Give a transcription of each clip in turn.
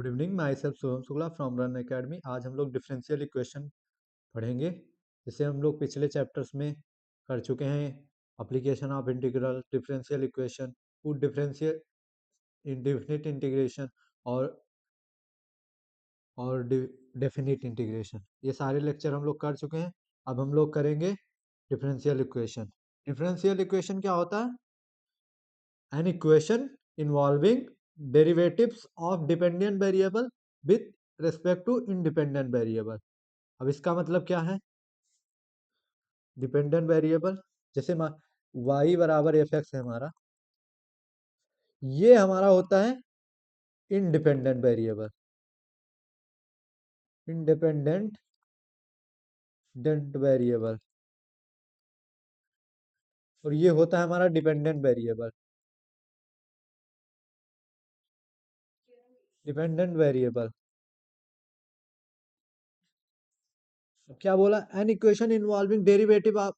Good evening, my self Shubham Shukla from run academy. आज हम लोग डिफरेंशियल इक्वेशन पढ़ेंगे। जिसे हम लोग पिछले चैप्टर्स में कर चुके हैं। Application of integral, differential equation, food differential, indefinite integration और डेफिनिट इंटीग्रेशन, ये सारे लेक्चर हम लोग कर चुके हैं। अब हम लोग करेंगे डिफरेंशियल इक्वेशन। डिफरेंशियल इक्वेशन क्या होता है? An equation involving derivatives of dependent variable with respect to independent variable। अब इसका मतलब क्या है? डिपेंडेंट वेरिएबल, जैसे y बराबर एफ एक्स है हमारा, ये हमारा होता है इंडिपेंडेंट वेरिएबल, इंडिपेंडेंट वेरिएबल, और ये होता है हमारा डिपेंडेंट वेरिएबल, डिपेंडेंट वेरिएबल। क्या बोला? An equation involving derivative of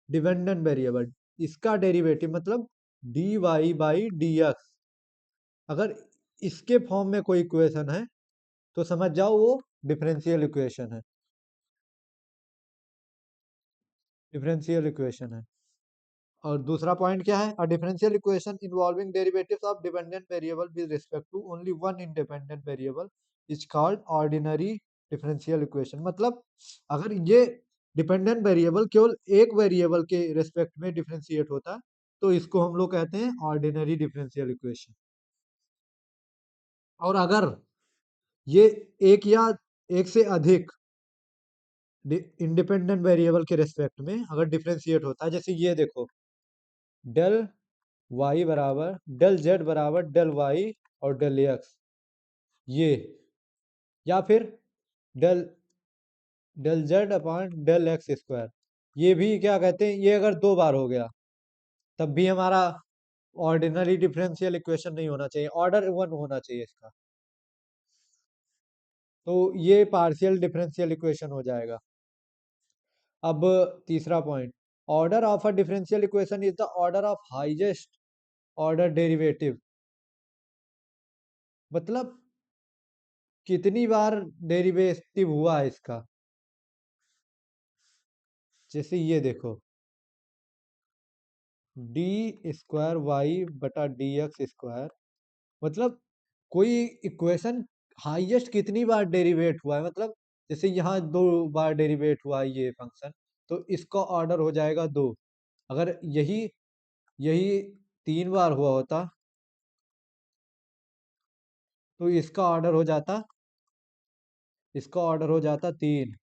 dependent variable, इसका डेरिवेटिव मतलब dy बाई डी एक्स। अगर इसके फॉर्म में कोई इक्वेशन है तो समझ जाओ वो डिफरेंशियल इक्वेशन है, डिफरेंशियल इक्वेशन है। और दूसरा पॉइंट क्या है? A differential equation involving derivatives of dependent variable with respect to only one independent variable is called ordinary differential equation. मतलब अगर ये डिपेंडेंट वेरिएबल केवल एक वेरिएबल के रिस्पेक्ट में डिफरेंशिएट होता है तो इसको हम लोग कहते हैं ऑर्डिनरी डिफरेंशियल इक्वेशन। और अगर ये एक या एक से अधिक इंडिपेंडेंट वेरिएबल के रेस्पेक्ट में अगर डिफरेंशिएट होता है, जैसे ये देखो, डेल वाई बराबर डेल जेड बराबर डेल वाई और डेल एक्स, ये, या फिर del del Z upon del X square, ये भी क्या कहते हैं, ये अगर दो बार हो गया तब भी हमारा ऑर्डिनरी डिफरेंशियल इक्वेशन नहीं होना चाहिए, ऑर्डर वन होना चाहिए इसका। तो ये पार्शियल डिफरेंशियल इक्वेशन हो जाएगा। अब तीसरा point, order of a differential equation is the order of highest order derivative. मतलब कितनी बार डेरिवेटिव हुआ है इसका। जैसे ये देखो, डी स्क्वायर वाई बटा डी एक्स स्क्वायर, मतलब कोई इक्वेशन हाईएस्ट कितनी बार डेरिवेट हुआ है, मतलब जैसे यहाँ दो बार डेरिवेट हुआ है ये फंक्शन, तो इसका ऑर्डर हो जाएगा दो। अगर यही यही तीन बार हुआ होता तो इसका ऑर्डर हो जाता तीन।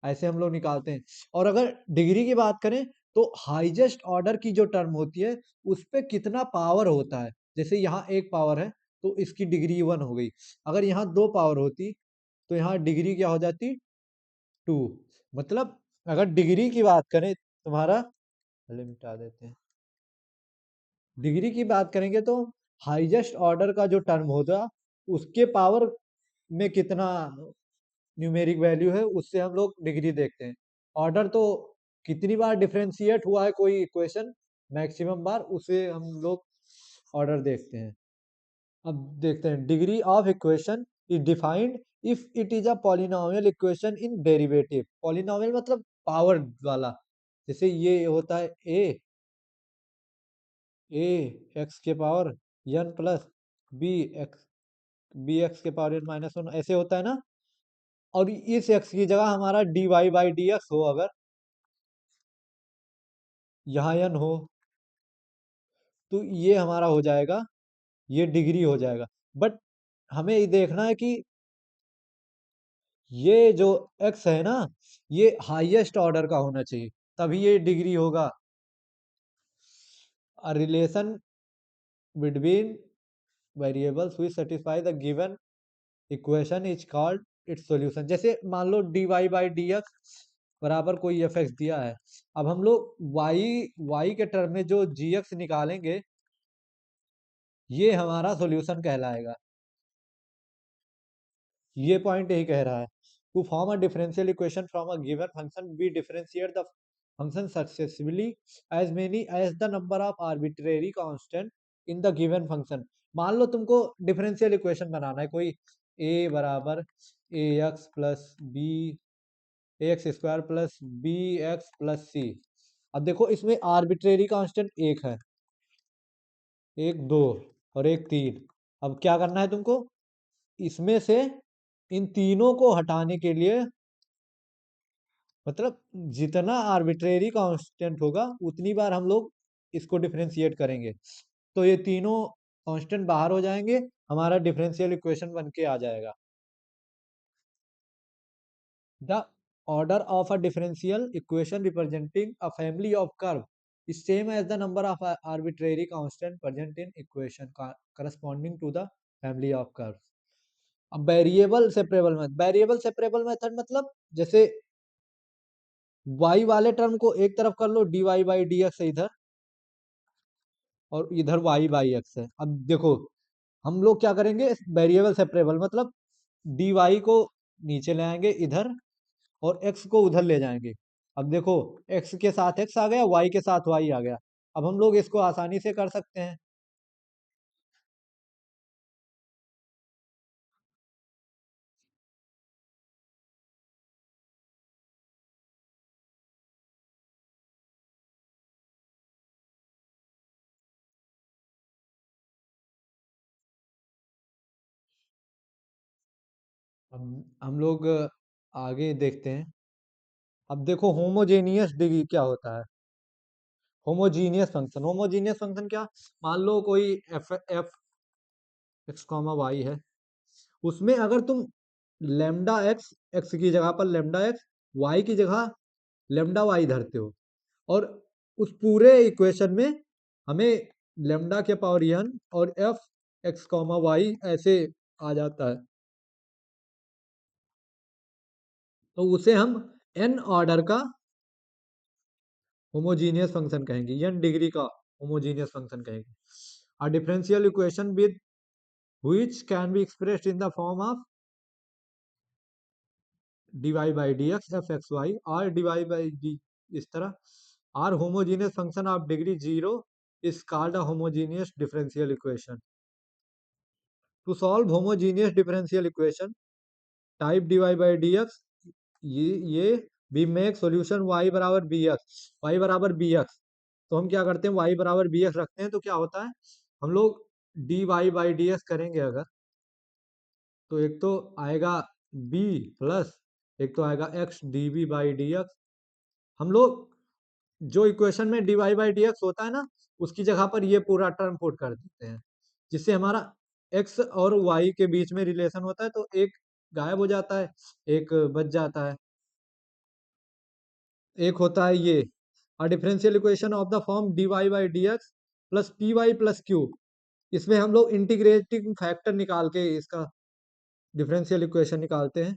ऐसे हम लोग निकालते हैं। और अगर डिग्री की बात करें तो हाईएस्ट ऑर्डर की जो टर्म होती है उस पे कितना पावर होता है, जैसे यहाँ एक पावर है तो इसकी डिग्री वन हो गई। अगर यहाँ दो पावर होती तो यहाँ डिग्री क्या हो जाती? टू। मतलब अगर डिग्री की बात करें तुम्हारा, पहले मिटा देते हैं, डिग्री की बात करेंगे तो हाईएस्ट ऑर्डर का जो टर्म होगा उसके पावर में कितना न्यूमेरिक वैल्यू है उससे हम लोग डिग्री देखते हैं। ऑर्डर तो कितनी बार डिफरेंशिएट हुआ है कोई इक्वेशन मैक्सिमम बार, उसे हम लोग ऑर्डर देखते हैं। अब देखते हैं, degree of equation is defined if it is a polynomial equation in derivative. Polynomial मतलब पावर वाला, जैसे ये होता है ए एक्स के power N plus B X के पावर एन माइनस वन, ऐसे होता है ना। और इस एक्स की जगह हमारा D Y by D X हो, अगर यहाँ एन हो, तो ये हमारा हो जाएगा, ये डिग्री हो जाएगा। बट हमें ये देखना है कि ये जो x है ना, ये हाईएस्ट ऑर्डर का होना चाहिए तभी ये डिग्री होगा। A relation between variables which satisfy the given equation is called its solution. जैसे मान लो dy बाई डी एक्स बराबर कोई एफ एक्स दिया है, अब हम लोग y के टर्म में जो जी एक्स निकालेंगे ये हमारा सॉल्यूशन कहलाएगा। ये पॉइंट यही कह रहा है, to form a differential equation from a given function we differentiate the function successively as many as the number of arbitrary constant in the given function. मान लो तुमको डिफरेंशियल इक्वेशन बनाना है कोई ए बराबर a x plus b, a x square plus B x plus c. अब देखो इसमें arbitrary constant एक है, एक दो और एक तीन। अब क्या करना है तुमको, इसमें से इन तीनों को हटाने के लिए, मतलब जितना आर्बिट्रेरी कांस्टेंट होगा उतनी बार हम लोग इसको डिफरेंशिएट करेंगे, तो ये तीनों कांस्टेंट बाहर हो जाएंगे, हमारा डिफरेंशियल इक्वेशन बन के आ जाएगा। The order of a differential equation representing a family of curve is same as the number of arbitrary constant present in equation corresponding to the family of curves. अब variable separable method मतलब जैसे y वाले term को एक तरफ कर लो, dy by D x इधर, और इधर y बाई एक्स है। अब देखो हम लोग क्या करेंगे, वेरिएबल सेपरेबल मतलब dy को नीचे ले आएंगे इधर, और x को उधर ले जाएंगे। अब देखो x के साथ x आ गया, y के साथ y आ गया। अब हम लोग इसको आसानी से कर सकते हैं। हम लोग आगे देखते हैं। अब देखो होमोजेनियस डिग्री क्या होता है। होमोजीनियस फंक्शन क्या, मान लो कोई एफ एक्स कॉमा वाई है, उसमें अगर तुम लेमडा एक्स, एक्स की जगह पर लेमडा एक्स, वाई की जगह लेमडा वाई धरते हो, और उस पूरे इक्वेशन में हमें लेमडा के पावर n और एफ एक्स कॉमा वाई ऐसे आ जाता है, तो उसे हम n ऑर्डर का होमोजीनियस फंक्शन कहेंगे, n डिग्री का होमोजीनियस फंक्शन कहेंगे। A differential equation with which can be expressed in the form of dy by dx f x y or dy by d, इस तरह r homogeneous function of degree 0 is called a homogeneous differential equation. To solve homogeneous differential equation type dy by dx, ये we make solution y बराबर bx, y बराबर bx, तो हम क्या करते हैं, y बराबर bx रखते हैं, तो क्या होता है, हम लोग dy by dx करेंगे अगर, तो एक तो आएगा b प्लस, एक तो आएगा x db by D x. हम लोग जो इक्वेशन में dy बाई डी एक्स होता है ना, उसकी जगह पर ये पूरा टर्म पुट कर देते हैं, जिससे हमारा x और y के बीच में रिलेशन होता है, तो एक गायब हो जाता है, एक बच जाता है। एक होता है ये differential equation of the form dy by D x plus P Y plus Q. इसमें हम लोग इंटीग्रेटिंग फैक्टर निकाल के इसका डिफरेंशियल इक्वेशन निकालते हैं।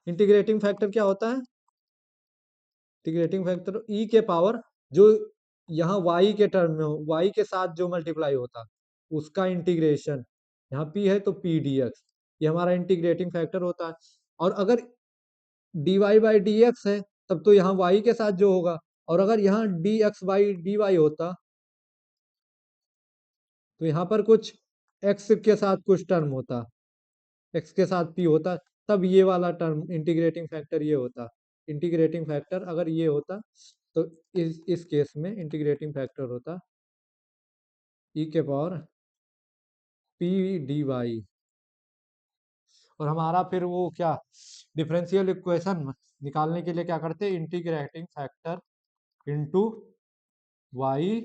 इंटीग्रेटिंग फैक्टर क्या होता है, इंटीग्रेटिंग फैक्टर ई के पावर जो यहाँ y के टर्म में हो, y के साथ जो मल्टीप्लाई होता उसका इंटीग्रेशन, यहाँ p है तो p dx, ये हमारा इंटीग्रेटिंग फैक्टर होता है। और अगर dy बाई डी एक्स है तब तो यहाँ y के साथ जो होगा, और अगर यहाँ dx बाई डी वाई होता तो यहाँ पर कुछ x के साथ कुछ टर्म होता, x के साथ p होता, तब ये वाला टर्म इंटीग्रेटिंग फैक्टर ये होता। इंटीग्रेटिंग फैक्टर अगर ये होता तो इस केस में इंटीग्रेटिंग फैक्टर होता e के पावर p डी वाई। और हमारा फिर वो क्या, डिफरेंशियल इक्वेशन निकालने के लिए क्या करते हैं, integrating factor into y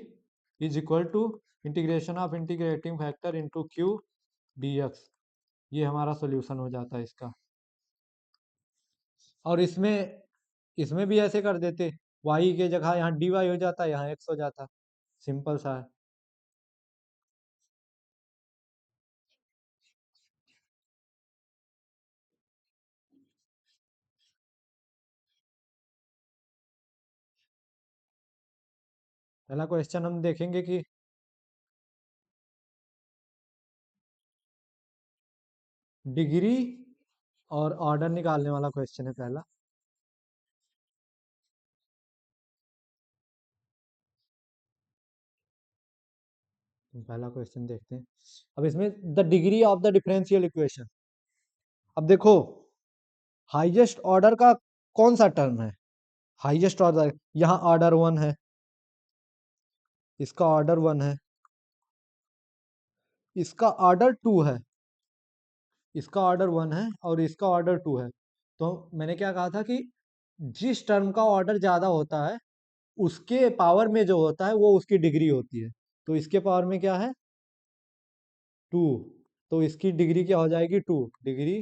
is equal to integration of integrating factor into q dx, ये हमारा सोल्यूशन हो जाता है इसका। और इसमें इसमें भी ऐसे कर देते, y के जगह यहाँ dy हो जाता, यहाँ x हो जाता, सिंपल सा है। पहला क्वेश्चन हम देखेंगे कि डिग्री और ऑर्डर निकालने वाला क्वेश्चन है पहला। पहला क्वेश्चन देखते हैं। अब इसमें the degree of the differential equation, अब देखो हाईएस्ट ऑर्डर का कौन सा टर्म है, हाईएस्ट ऑर्डर यहाँ ऑर्डर 1 है, इसका ऑर्डर 1 है, इसका ऑर्डर 2 है, इसका ऑर्डर 1 है और इसका ऑर्डर 2 है। तो मैंने क्या कहा था कि जिस टर्म का ऑर्डर ज्यादा होता है उसके पावर में जो होता है वो उसकी डिग्री होती है। तो इसके पावर में क्या है 2, तो इसकी डिग्री क्या हो जाएगी 2, डिग्री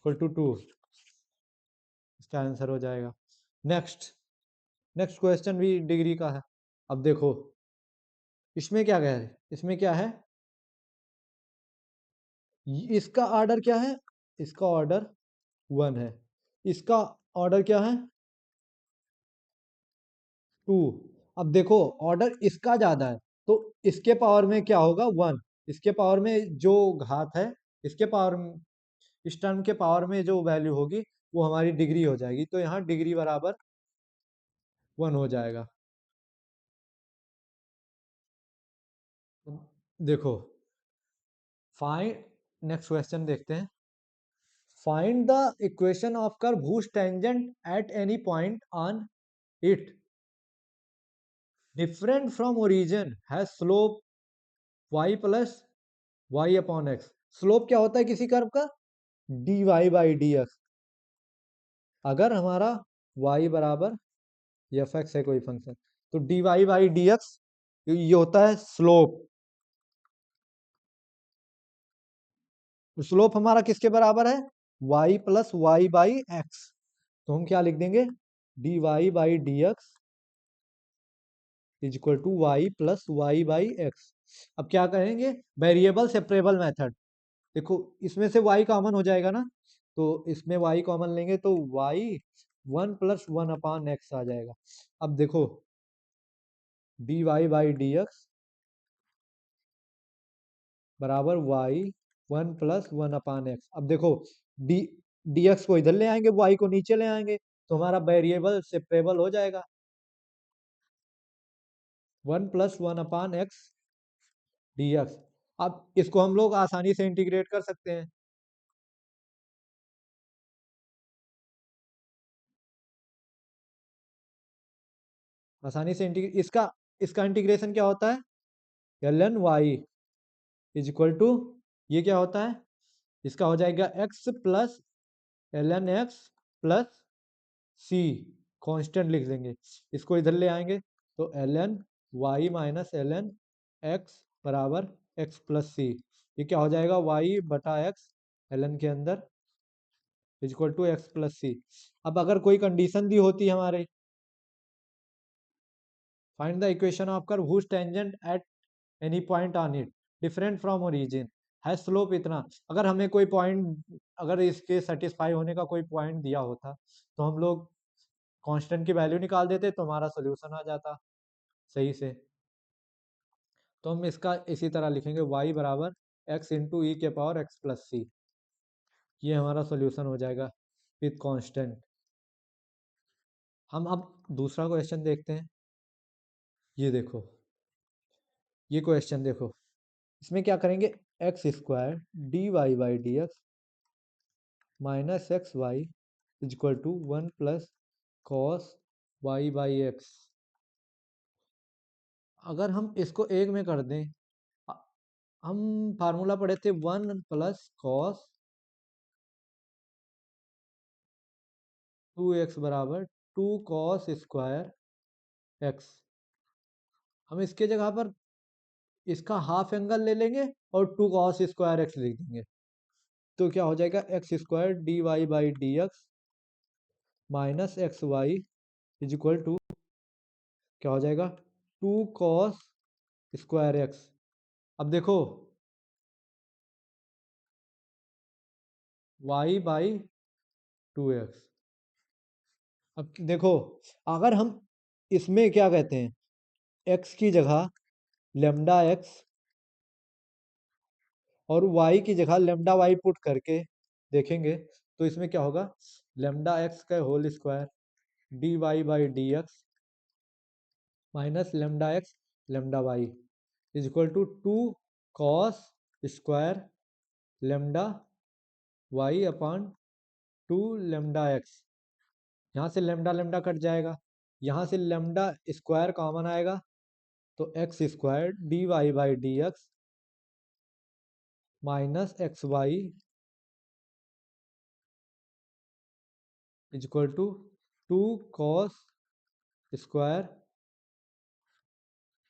इक्वल टू 2, इसका आंसर हो जाएगा। नेक्स्ट नेक्स्ट क्वेश्चन भी डिग्री का है। अब देखो इसमें क्या कह रहे, इसमें क्या है, इसका ऑर्डर क्या है, इसका ऑर्डर 1 है, इसका ऑर्डर क्या है 2। अब देखो ऑर्डर इसका ज्यादा है तो इसके पावर में क्या होगा 1, इसके पावर में जो घात है, इसके पावर में, इस टर्म के पावर में जो वैल्यू होगी वो हमारी डिग्री हो जाएगी। तो यहाँ डिग्री बराबर 1 हो जाएगा। देखो फाइंड, नेक्स्ट क्वेश्चन देखते हैं। Find the equation of curve whose tangent at any point on it different from origin has slope y plus y upon x। Slope क्या होता है किसी कर्व का, dy बाई डी एक्स। अगर हमारा y बराबर एफ एक्स है कोई फंक्शन तो dy बाई डी एक्स ये होता है स्लोप। स्लोप हमारा किसके बराबर है y plus Y by X. तो हम क्या लिख देंगे dy by D x is equal to Y plus Y by X. अब क्या करेंगे वेरिएबल सेपरेबल मेथड। देखो इसमें से y कॉमन हो जाएगा ना, तो इसमें y कॉमन लेंगे तो y 1 प्लस 1 अपान एक्स आ जाएगा। अब देखो dy बाई डी एक्स बराबर y 1 प्लस 1 अपान एक्स। अब देखो डी डी एक्स को इधर ले आएंगे y को नीचे ले आएंगे तो हमारा वेरिएबल सेपरेबल हो जाएगा 1 प्लस 1 अपान एक्स डी एक्स। अब इसको हम लोग आसानी से इंटीग्रेट कर सकते हैं। आसानी से इंटीग्रेट इसका इसका इंटीग्रेशन क्या होता है l n y is equal to, ये क्या होता है इसका हो जाएगा x plus l n x plus c, constant लिख देंगे, इसको इधर ले आएंगे तो l n y minus l n x बराबर एक्स प्लस सी। ये क्या हो जाएगा वाई बटा एक्स एल एन के अंदर is equal to x plus c. अब अगर कोई कंडीशन दी होती है हमारे, find the equation of curve whose tangent at any point on it different from origin है स्लोप इतना। अगर हमें कोई पॉइंट, अगर इसके सेटिस्फाई होने का कोई पॉइंट दिया होता तो हम लोग कांस्टेंट की वैल्यू निकाल देते तो हमारा सोल्यूशन आ जाता सही से। तो हम इसका इसी तरह लिखेंगे y बराबर x इंटू ई के पावर x प्लस सी, ये हमारा सोल्यूशन हो जाएगा विथ कांस्टेंट। हम अब दूसरा क्वेश्चन देखते हैं। ये देखो ये क्वेश्चन देखो, इसमें क्या करेंगे X square D Y by D X minus X Y is equal to 1 plus cos Y by X. अगर हम इसको एक में कर दें, अ- हम फार्मूला पढ़े थे 1 प्लस कॉस 2x बराबर 2 कॉस स्क्वायर एक्स। हम इसके जगह पर इसका हाफ एंगल ले लेंगे और 2 कॉस स्क्वायर एक्स लिख देंगे। तो क्या हो जाएगा x square D Y by D X minus X Y is equal to क्या हो जाएगा 2 कॉस स्क्वायर एक्स। अब देखो y बाई 2x। अब देखो अगर हम इसमें क्या कहते हैं x की जगह लेमडा x और y की जगह लेमडा y पुट करके देखेंगे तो इसमें क्या होगा लेमडा x का whole square D Y by D X minus lambda X lambda Y is equal to 2 cos square lambda Y upon 2 lambda X. यहाँ से लेमडा लेमडा कट जाएगा, यहाँ से लेमडा स्क्वायर कॉमन आएगा, तो X square D Y by D X minus X Y is equal to 2 cos square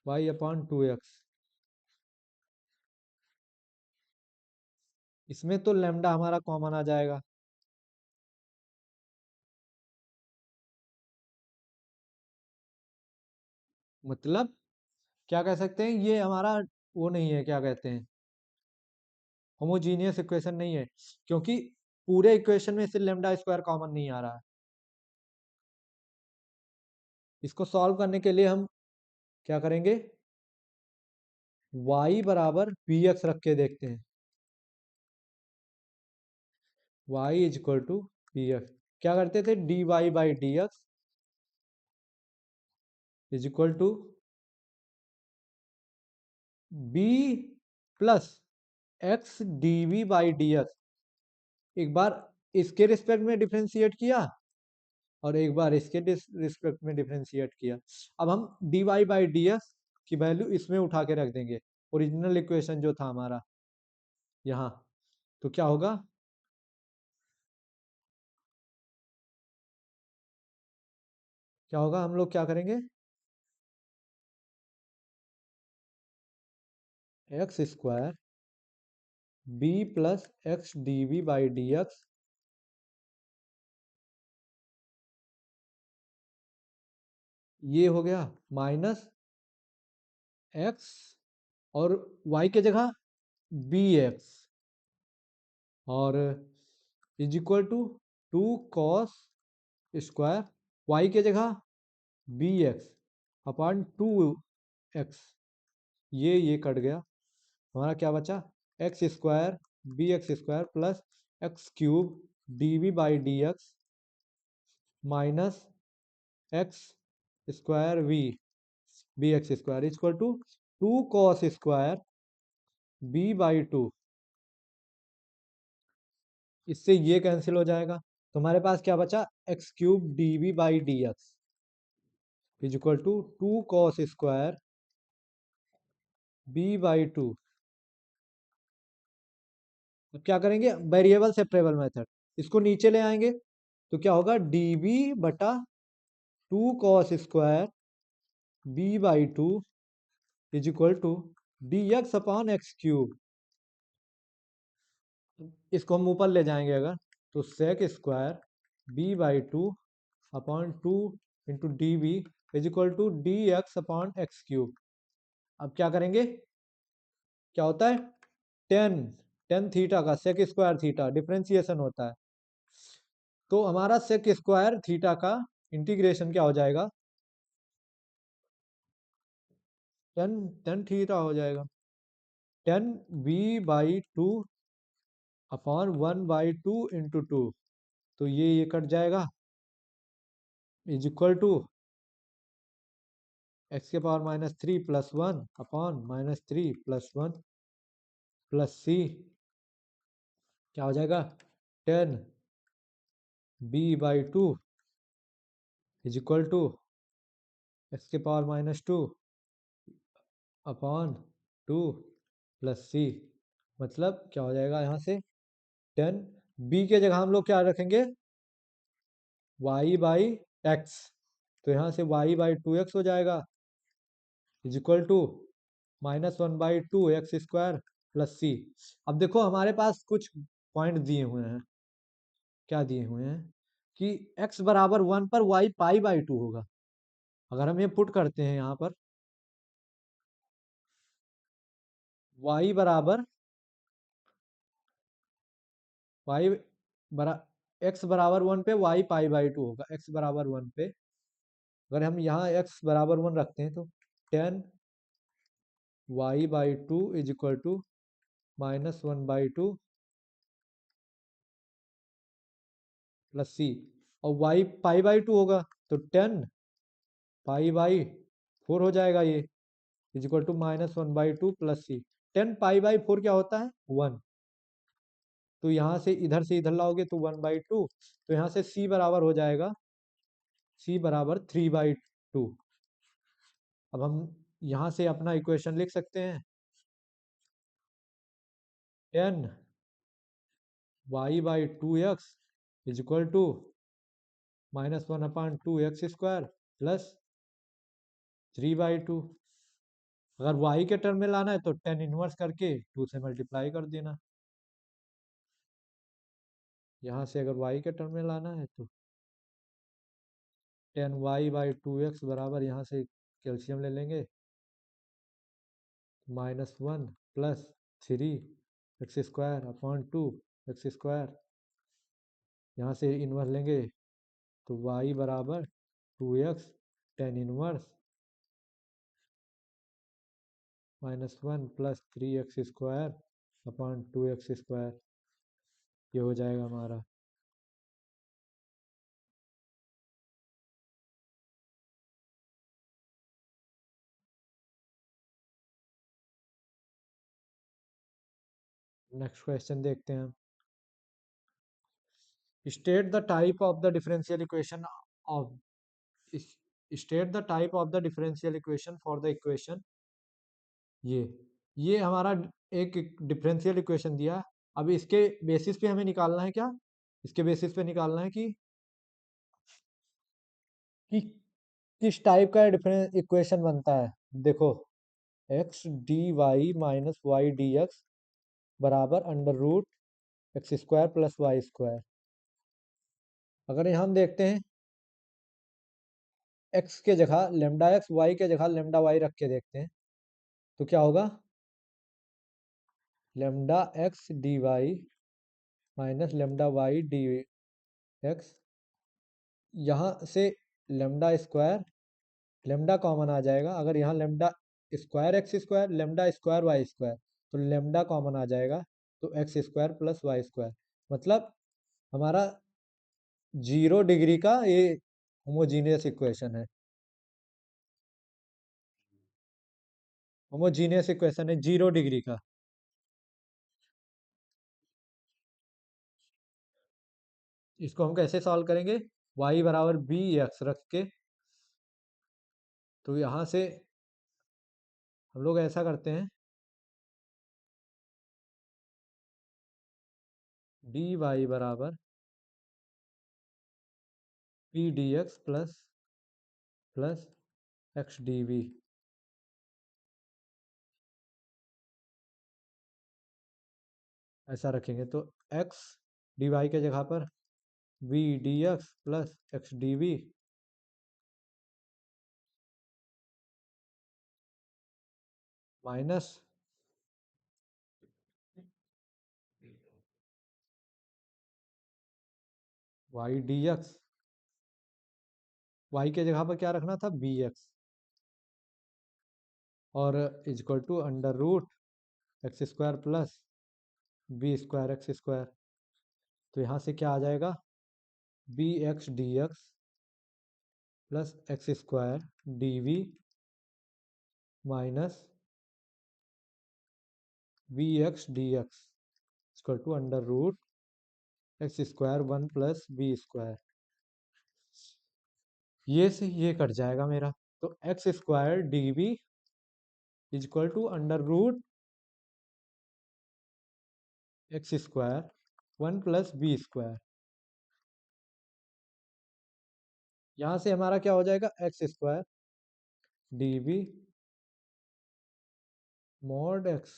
Y upon 2x। इसमें तो lambda हमारा कॉमन आ जाएगा, मतलब क्या कह सकते हैं, ये हमारा वो नहीं है, क्या कहते हैं, होमोजीनियस इक्वेशन नहीं है, क्योंकि पूरे इक्वेशन में से लेमडा स्क्वायर कॉमन नहीं आ रहा है। इसको सॉल्व करने के लिए हम क्या करेंगे, y बराबर बी एक्स रख के देखते हैं। y is equal to B X, क्या करते थे, D Y by D x is equal to B plus x D we by D x. एक बार इसके रिस्पेक्ट में डिफ्रेंशिएट किया और एक बार इसके रिस्पेक्ट में डिफ्रेंशिएट किया। अब हम D Y by D x की वैल्यू इसमें उठा के रख देंगे, ओरिजिनल इक्वेशन जो था हमारा यहाँ, तो क्या होगा, क्या होगा, हम लोग क्या करेंगे, X square B plus x D we by D X ये हो गया माइनस एक्स और वाई के जगह बी एक्स और is equal to 2 cos square Y के जगह बी एक्स अपॉन 2x। ये कट गया, हमारा क्या बचा, X square B x square plus X cube D we by D X minus x square V B x square equal to 2 cos square B by 2। इससे ये cancel हो जाएगा, तो हमारे पास क्या बचा, X cube D we by D x is equal to 2 cos square B by 2। अब क्या करेंगे, वेरिएबल सेपरेबल मेथड, इसको नीचे ले आएंगे, तो क्या होगा, डी बी बटा 2 cos square B by 2 is equal to D x upon X cube. इसको हम ऊपर ले जाएंगे अगर, तो sec square B by 2 upon 2 into D B is equal to D x upon X cube. अब क्या करेंगे, क्या होता है, टेन टेन थीटा का सेक स्क्वायर थीटा डिफरेंशिएशन होता है, तो हमारा सेक स्क्वायर थीटा का इंटीग्रेशन क्या हो जाएगा, टेन टेन थीटा हो जाएगा, tan b by 2 upon 1 by 2 into 2, तो ये कट जाएगा इज इक्वल टू एक्स के power minus 3 plus 1 upon minus 3 plus 1 plus c, क्या हो जाएगा, 10 b by 2 is equal to x के power minus 2 upon 2 plus c. मतलब क्या हो जाएगा, यहाँ से 10 बी के जगह हम लोग क्या रखेंगे, वाई बाई एक्स, तो यहाँ से वाई बाई 2x हो जाएगा is equal to minus 1 by 2 x square plus c. अब देखो हमारे पास कुछ पॉइंट दिए हुए हैं, क्या दिए हुए हैं कि x बराबर 1 पर y पाई बाई 2 होगा। अगर हम ये पुट करते हैं यहाँ पर, y बराबर y बरा x बराबर 1 पे y पाई बाई 2 होगा, x बराबर 1 पे अगर हम यहाँ x बराबर 1 रखते हैं, तो 10 y by 2 is equal to minus 1 by 2 plus c, और y पाई बाई 2 होगा, तो 10 पाई बाई 4 हो जाएगा ये is equal to minus 1 by 2 plus C. 10 pi by 4 क्या होता है, 1। तो यहाँ से इधर लाओगे तो 1/2, तो यहाँ से c बराबर हो जाएगा, c बराबर 3/2। अब हम यहाँ से अपना इक्वेशन लिख सकते हैं, 10 y/2x is equal to -1/2x² plus 3/2। अगर y के टर्म में लाना है तो 10 इनवर्स करके 2 से मल्टीप्लाई कर देना। यहाँ से अगर y के टर्म में लाना है तो 10y/2x बराबर, यहाँ से कैल्शियम ले लेंगे, -1 प्लस 3x²/2x²। यहाँ से इनवर्स लेंगे तो y बराबर 2x 10 इनवर्स -1 प्लस 3x²/2x²। ये हो जाएगा हमारा। नेक्स्ट क्वेश्चन देखते हैं हम। State the type of the differential equation of state the type of the differential equation for the equation. ये हमारा एक डिफरेंशियल इक्वेशन दिया है। अब इसके बेसिस पे हमें निकालना है क्या, इसके बेसिस पे निकालना है कि किस टाइप का डिफरेंस इक्वेशन बनता है। देखो, X D Y minus Y D x बराबर √x² प्लस y²। अगर यहाँ हम देखते हैं, x के जगह लेमडा एक्स, y के जगह लेमडा वाई रख के देखते हैं तो क्या होगा, lambda X D Y minus lambda Y D x. यहाँ से लेमडा² लेमडा कॉमन आ जाएगा। अगर यहाँ लेमडा² लेमडा² तो लेमडा कॉमन आ जाएगा, तो x² प्लस y²। मतलब हमारा 0 डिग्री का ये होमोजीनियस इक्वेशन है। होमोजीनियस इक्वेशन है 0 डिग्री का। इसको हम कैसे सॉल्व करेंगे, y बराबर bx रख के। तो यहाँ से हम लोग ऐसा करते हैं, dy बराबर p dx plus x dv। ऐसा रखेंगे तो x dy के जगह पर v dx plus x dv minus y dx, y के जगह पर क्या रखना था, bx, और equal to √x² plus b²x²। तो यहाँ से क्या आ जाएगा, bx dx plus x² dv minus bx dx equal to √x² 1 plus b²। ये से ये कट जाएगा मेरा, तो x² dv equal to √x² 1 plus b²। यहाँ से हमारा क्या हो जाएगा, x² dv mod x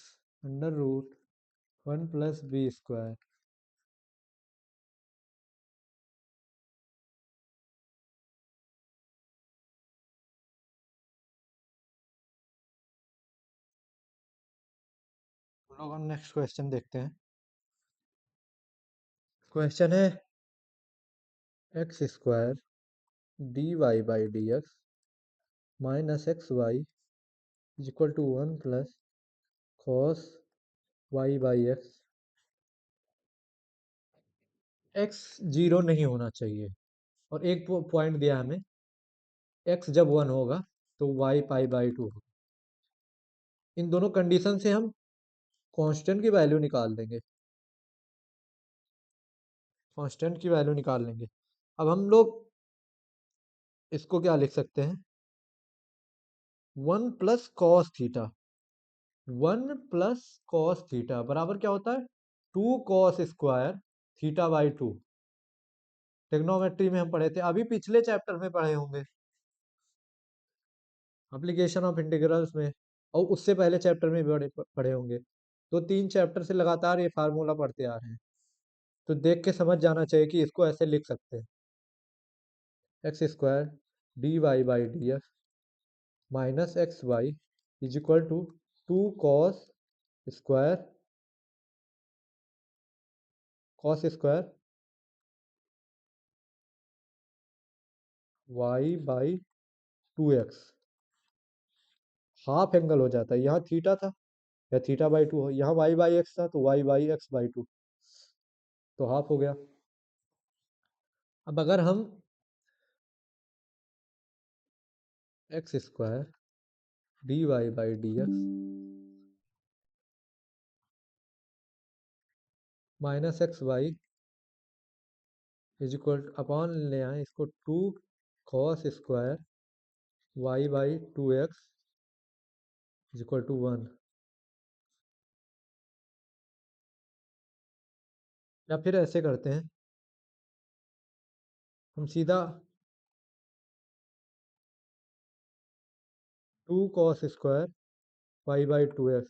√1 plus b²। हम लोग नेक्स्ट क्वेश्चन देखते हैं। क्वेश्चन है x² dy by D X minus xy equal to 1 plus cos y by X. x 0 नहीं होना चाहिए, और एक पॉइंट दिया हमें, x जब 1 होगा तो y π/2 होगा। इन दोनों कंडीशन से हम कांस्टेंट की वैल्यू निकाल देंगे। कांस्टेंट की वैल्यू निकाल लेंगे। अब हम लोग इसको क्या लिख सकते हैं, 1 + cos थीटा, 1 + cos थीटा बराबर क्या होता है, 2 cos² थीटा/2। ट्रिग्नोमेट्री में हम पढ़े थे, अभी पिछले चैप्टर में पढ़े होंगे, एप्लीकेशन ऑफ इंटीग्रल्स में, और उससे पहले चैप्टर में भी पढ़े होंगे। तो 3 चैप्टर से लगातार ये फार्मूला पढ़ते आ रहे हैं, तो देख के समझ जाना चाहिए कि इसको ऐसे लिख सकते हैं, x² dy/dx minus xy is equal to 2 cos² y/2x। Half angle हो जाता है, यहाँ थीटा था या थीटा/2 हो, यहाँ y/x था तो y/x/2, तो हाफ हो गया। अब अगर हम x² dy/dx minus xy is equal upon ले आए इसको 2 cos² y/2x is equal to 1, या फिर ऐसे करते हैं हम सीधा 2 cos² y/2x,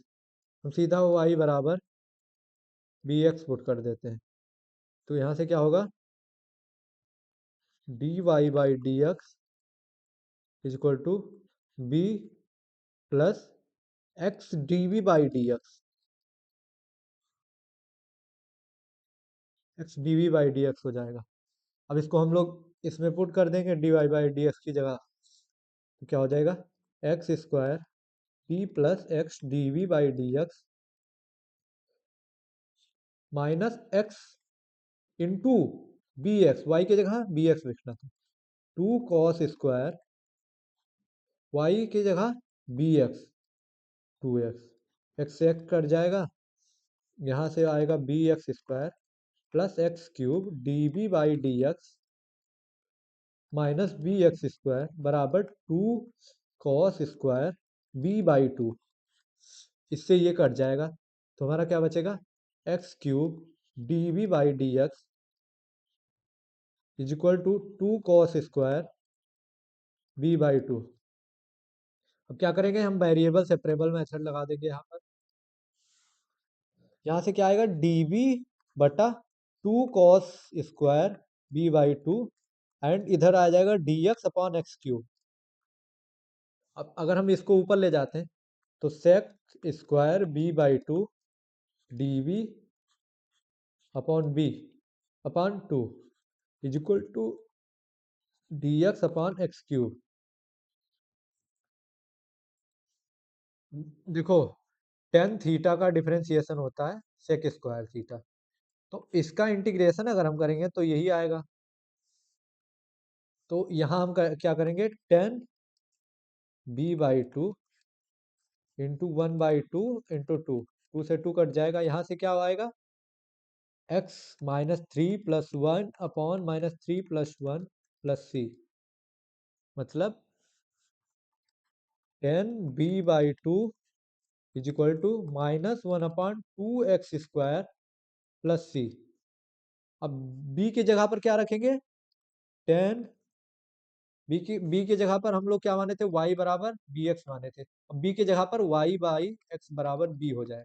हम सीधा y बराबर bx पुट कर देते हैं, तो यहाँ से क्या होगा, dy/dx is equal to b plus x dv/dx, x dv/dx हो जाएगा। अब इसको हम लोग इसमें पुट कर देंगे dy/dx की जगह, तो क्या हो जाएगा, x² b plus x dv/dx minus x into B X, Y की जगह बी एक्स लिखना था, 2 cos² वाई की जगह बी एक्स 2x, एक्स से एक्स कट जाएगा, यहाँ से आएगा bx² plus x³ dv/dx minus bx² बराबर 2 cos² b/2। इससे ये कट जाएगा, तो हमारा क्या बचेगा, x³ dv/dx is equal to 2 cos² b/2। अब क्या करेंगे, हम वेरिएबल सेपरेबल मेथड लगा देंगे यहाँ पर, यहाँ से क्या आएगा, dv/2 cos² b/2 एंड इधर आ जाएगा dx/x³। अब अगर हम इसको ऊपर ले जाते हैं तो sec² b/2 dv/b/2 is equal to dx/x³। देखो tan थीटा का डिफरेंशिएशन होता है sec² थीटा, तो इसका इंटीग्रेशन अगर हम करेंगे तो यही आएगा, तो यहाँ हम क्या करेंगे, tan b/2 इंटू 1/2 इंटू 2 से 2 कट जाएगा, यहाँ से क्या आएगा, x -3 + 1 अपॉन -3 + 1 + c, मतलब tan b/2 is equal to -1/2x² + c। अब b की जगह पर क्या रखेंगे, tan b की जगह पर हम लोग क्या माने थे, y बराबर bx माने थे, अब b की जगह पर y/x बराबर b हो जाएगा,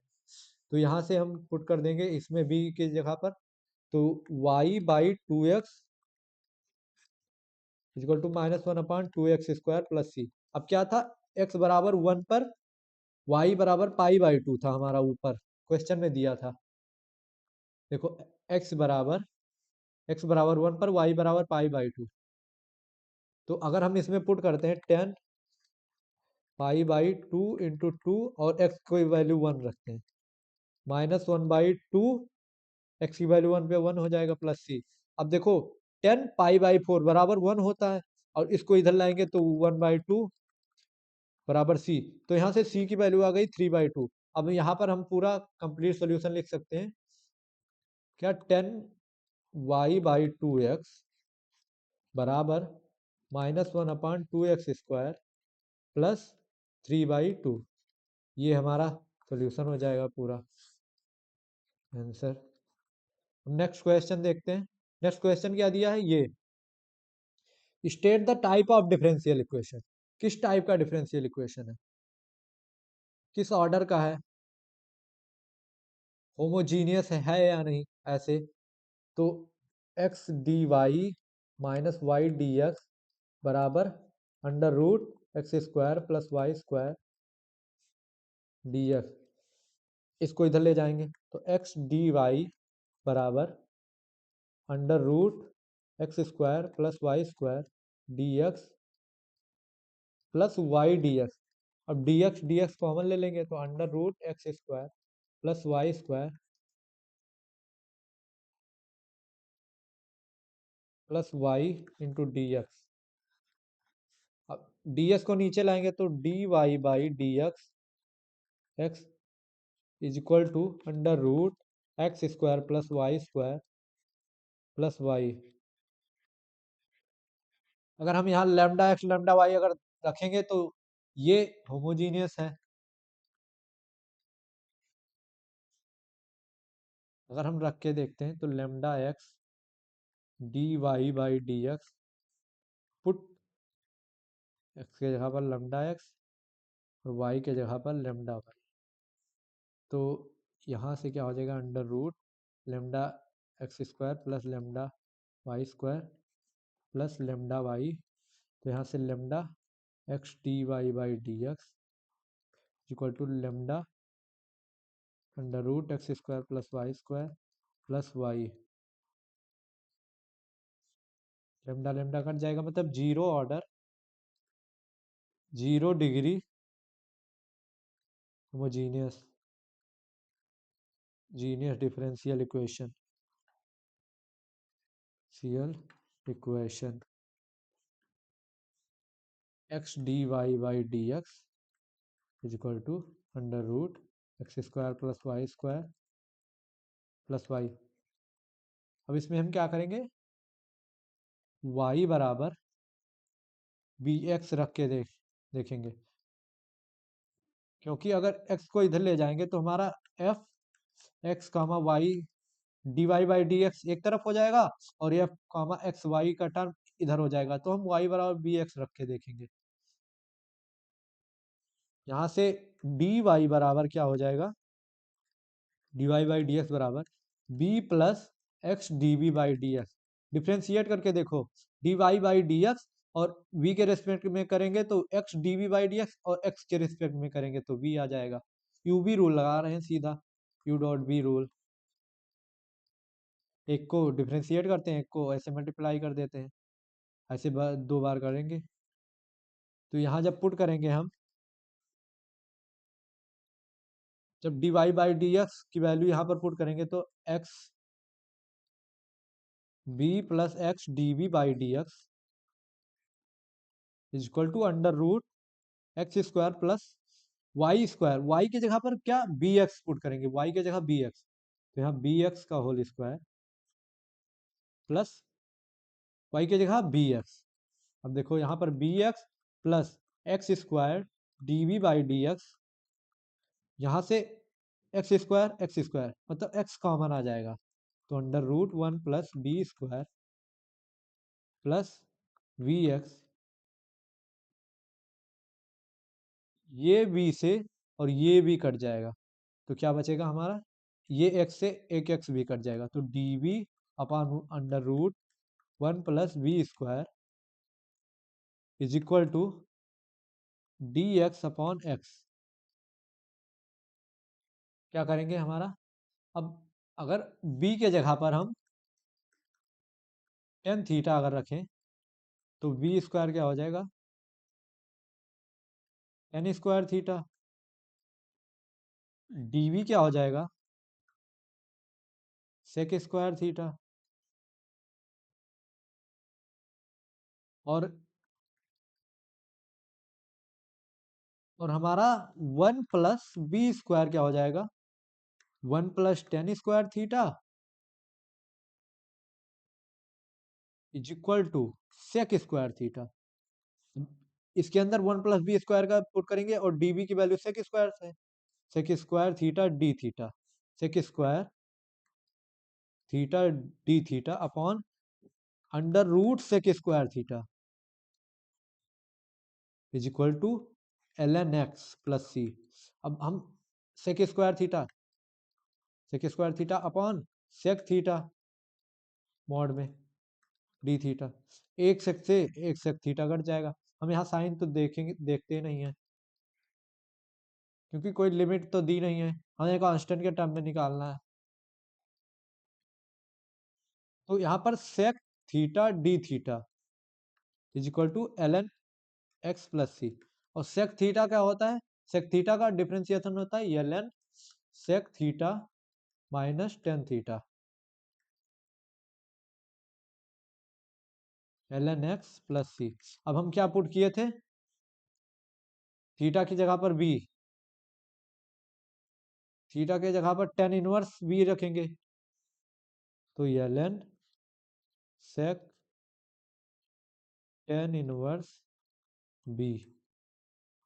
तो यहाँ से हम पुट कर देंगे इसमें b की जगह पर, तो y/2x equal to -1/2x² + c। अब क्या था, x बराबर 1 पर y बराबर π/2 था हमारा, ऊपर क्वेश्चन में दिया था, देखो x बराबर 1 पर y बराबर π/2, तो अगर हम इसमें पुट करते हैं tan π/2 इंटू 2 और x की वैल्यू 1 रखते हैं, -1/2 x की वैल्यू 1 पे 1 हो जाएगा प्लस c। अब देखो tan π/4 बराबर 1 होता है, और इसको इधर लाएंगे तो 1/2 बराबर c, तो यहाँ से c की वैल्यू आ गई 3/2। अब यहाँ पर हम पूरा कंप्लीट सॉल्यूशन लिख सकते हैं, क्या tan Y by two X बराबर -1/2x² प्लस 3/2। ये हमारा सोल्यूशन हो जाएगा पूरा आंसर। नेक्स्ट क्वेश्चन देखते हैं। नेक्स्ट क्वेश्चन क्या दिया है, ये state the type of differential equation. किस टाइप का डिफरेंशियल इक्वेशन है, किस ऑर्डर का है, होमोजीनियस है या नहीं, ऐसे। तो x D Y minus Y D x बराबर √x² plus y² d x. इसको इधर ले जाएंगे तो एक्स डी वाई बराबर √x² plus y² d x plus y D x. अब डी एक्स कॉमन ले लेंगे तो √x² plus y² plus y into d x. अब डी एक्स को नीचे लाएंगे तो d Y by D x x is equal to √x² plus y² plus y. अगर हम यहाँ लैम्डा एक्स लैम्डा वाई अगर रखेंगे तो ये होमोजीनियस है। अगर हम रख के देखते हैं तो lambda x D Y by D x, put x के जगह पर लैम्डा एक्स और वाई के जगह पर लैम्डा वाई। तो यहाँ से क्या हो जाएगा, √λ(x² plus λ(y²) plus lambda Y. तो यहाँ से lambda x D Y by D x equal to lambda √x² plus y² plus y. Lambda lambda cut जाएगा, मतलब zero order, 0 degree homogeneous differential equation x D Y by D x is equal to √x² plus y² plus y. अब इसमें हम क्या करेंगे, y बराबर B x रख के देखेंगे, क्योंकि अगर x को इधर ले जाएंगे तो हमारा f x comma y d Y by D x एक तरफ हो जाएगा और f कामा एक्स वाई का टर्म इधर हो जाएगा। तो हम y बराबर बी एक्स रख के देखेंगे। यहाँ से डी वाई बराबर क्या हो जाएगा, d Y by D x बराबर b plus x d b by D x. Differentiate करके देखो, d Y by D x और v के रेस्पेक्ट में करेंगे तो x d b by D x और x के रेस्पेक्ट में करेंगे तो v आ जाएगा। यू बी रूल लगा रहे हैं सीधा, यू डॉट बी रूल। एक को डिफ्रेंशिएट करते हैं, एक को ऐसे मल्टीप्लाई कर देते हैं, ऐसे दो बार करेंगे। तो यहाँ जब पुट करेंगे हम, जब d Y by D x की वैल्यू यहाँ पर पुट करेंगे तो x b plus x d b by D x is equal to √x² plus y²। y की जगह पर क्या बी एक्स पुट करेंगे, y की जगह बी एक्स, तो यहाँ बी एक्स का होल स्क्वायर प्लस y की जगह बी एक्स। अब देखो यहाँ पर b x plus x² d b by D x, यहाँ से x² मतलब x कॉमन आ जाएगा तो √1 plus b² plus v x. ये b से और ये भी कट जाएगा तो क्या बचेगा हमारा, ये x से एक x भी कट जाएगा तो d b upon √1 plus b² is equal to D x upon x. क्या करेंगे हमारा, अब अगर b के जगह पर हम tan थीटा अगर रखें तो b² क्या हो जाएगा, tan² थीटा। dv क्या हो जाएगा, sec² थीटा। और हमारा 1 प्लस b² क्या हो जाएगा, 1 plus tan² theta is equal to sec square theta. इसके अंदर 1+b² का पुट करेंगे और db की वैल्यू सेक स्क्वायर है, sec square theta d theta, sec square theta d theta upon under root sec square theta is equal to ln x plus c. अब हम sec square theta upon sec theta mod में d theta, एक sec से एक sec theta cut जाएगा। हम यहाँ sign तो देखते नहीं है क्योंकि कोई लिमिट तो दी नहीं है, हमें कांस्टेंट के टर्म में निकालना है। तो यहाँ पर sec theta d theta is equal to ln x plus c. और सेक थीटा क्या होता है? सेक थीटा का डिफरेंशिएशन होता है ln sec theta minus tan theta, ln x plus c. अब हम क्या पुट किए थे? थीटा की जगह पर b, थीटा की जगह पर टेन इनवर्स b रखेंगे, तो ln sec tan inverse b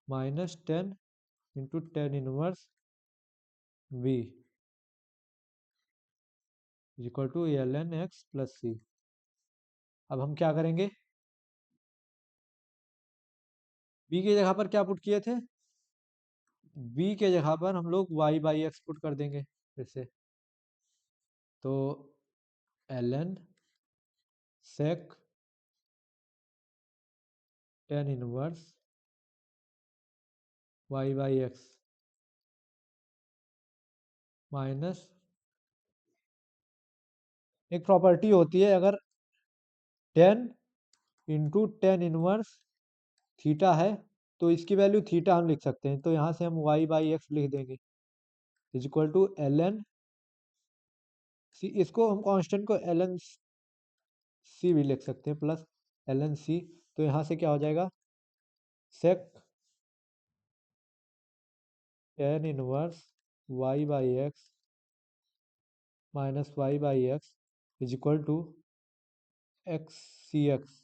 minus tan into tan inverse b equal to ln x plus c. अब हम क्या करेंगे? b की जगह पर क्या पुट किए थे? b के जगह पर हम लोग y बाई एक्स पुट कर देंगे फिर से, तो ln sec tan inverse y by x minus, एक प्रॉपर्टी होती है, अगर tan into tan inverse theta है तो इसकी वैल्यू थीटा हम लिख सकते हैं, तो यहाँ से हम y बाई एक्स लिख देंगे इज इक्वल टू ln सी। इसको हम कांस्टेंट को ln सी भी लिख सकते हैं प्लस ln सी। तो यहाँ से क्या हो जाएगा? Sec tan inverse y by x minus y by x is equal to x c x.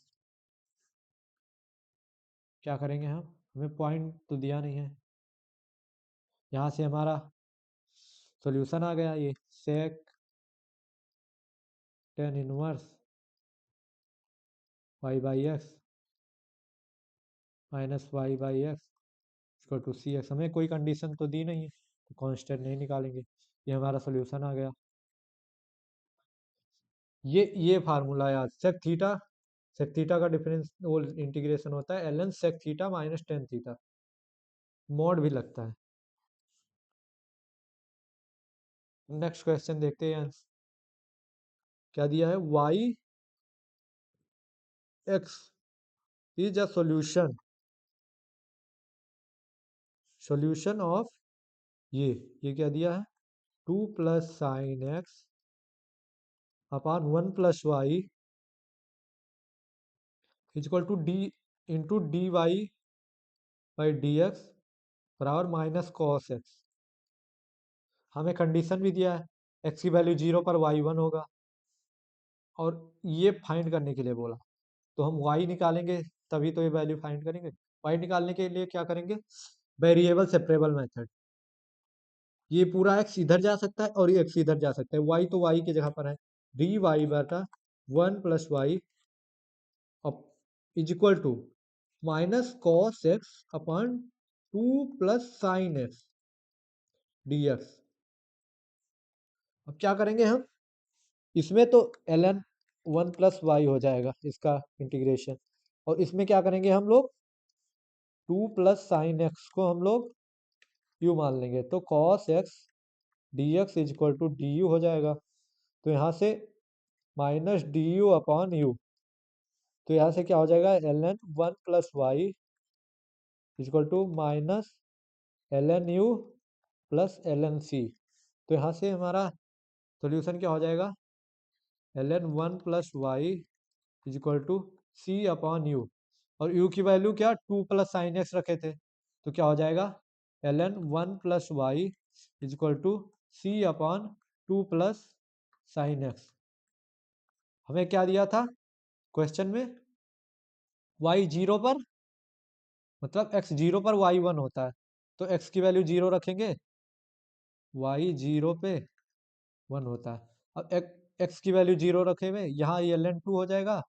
क्या करेंगे हम? हमें पॉइंट तो दिया नहीं है, यहाँ से हमारा सॉल्यूशन आ गया, ये sec tan inverse y by x minus y by x equal to c x. हमें कोई कंडीशन तो दी नहीं है तो कांस्टेंट नहीं निकालेंगे, ये हमारा सॉल्यूशन आ गया। ये फार्मूला याद, सेक थीटा का डिफरेंस वो इंटीग्रेशन होता है ln sec theta minus tan theta, mod भी लगता है। नेक्स्ट क्वेश्चन देखते हैं, क्या दिया है? y x is a solution of ये क्या दिया है? 2 + sin x upon 1 + y equal to d into d Y by D x बराबर माइनस कॉस एक्स। हमें कंडीशन भी दिया है x की वैल्यू 0 पर y 1 होगा, और ये फाइंड करने के लिए बोला, तो हम y निकालेंगे तभी तो ये वैल्यू फाइंड करेंगे। y निकालने के लिए क्या करेंगे? Variable separable method. ये पूरा x इधर जा सकता है और ये x इधर जा सकता है, y तो y की जगह पर है, डी वाई बटा 1 + y is equal to minus cos x upon 2 + sin x dx। अब क्या करेंगे हम? इसमें तो ln 1 + y हो जाएगा इसका इंटीग्रेशन, और इसमें क्या करेंगे हम लोग? 2 + sin x को हम लोग u मान लेंगे, तो cos x dx is equal to d u हो जाएगा। तो यहाँ से minus d u upon u, तो यहाँ से क्या हो जाएगा? ln 1 + y is equal to minus ln u plus ln c। तो यहाँ से हमारा सोल्यूशन क्या हो जाएगा? ln 1 + y is equal to c upon u, और u की वैल्यू क्या? 2 + sin x रखे थे, तो क्या हो जाएगा? ln 1 + y is equal to c upon 2 + sin x। हमें क्या दिया था? क्वेश्चन में y 0 पर, मतलब x 0 पर y 1 होता है, तो x की वैल्यू 0 रखेंगे, y 0 पे 1 होता है। अब x की वैल्यू 0 रखे हुए, यहाँ ये ln 2 हो जाएगा,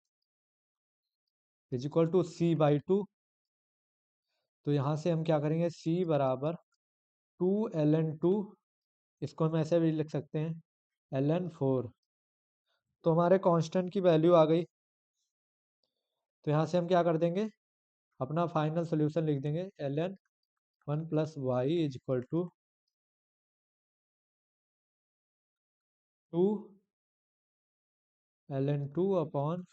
is equal to c by 2। तो यहाँ से हम क्या करेंगे, c बराबर 2 ln 2, इसको हम ऐसे भी लिख सकते हैं ln 4। तो हमारे कांस्टेंट की वैल्यू आ गई। तो यहाँ से हम क्या कर देंगे, अपना फाइनल सोल्यूशन लिख देंगे, ln 1 plus y is equal to 2 ln 2 upon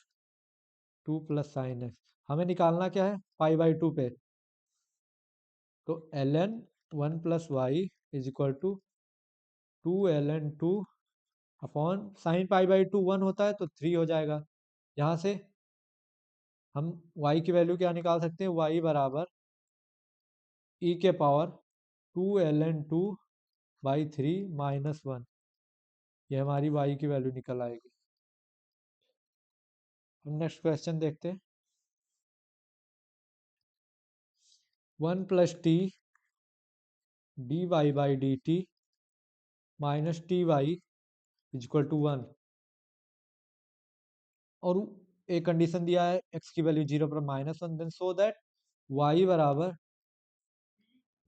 2 plus sine x. हमें निकालना क्या है, पाई बाई 2 पे। तो ln 1 plus y is equal to 2 ln 2 upon sine pi by 2 1 होता है तो 3 हो जाएगा। यहाँ से हम y की वैल्यू क्या निकाल सकते हैं, y बराबर e के पावर 2 ln 2 बाई 3 माइनस 1। ये हमारी y की वैल्यू निकल आएगी। हम नेक्स्ट क्वेश्चन देखते हैं। 1 plus t d Y by d t minus t y is equal to 1। और एक कंडीशन दिया है x की वैल्यू 0 पर minus 1, then so that y बराबर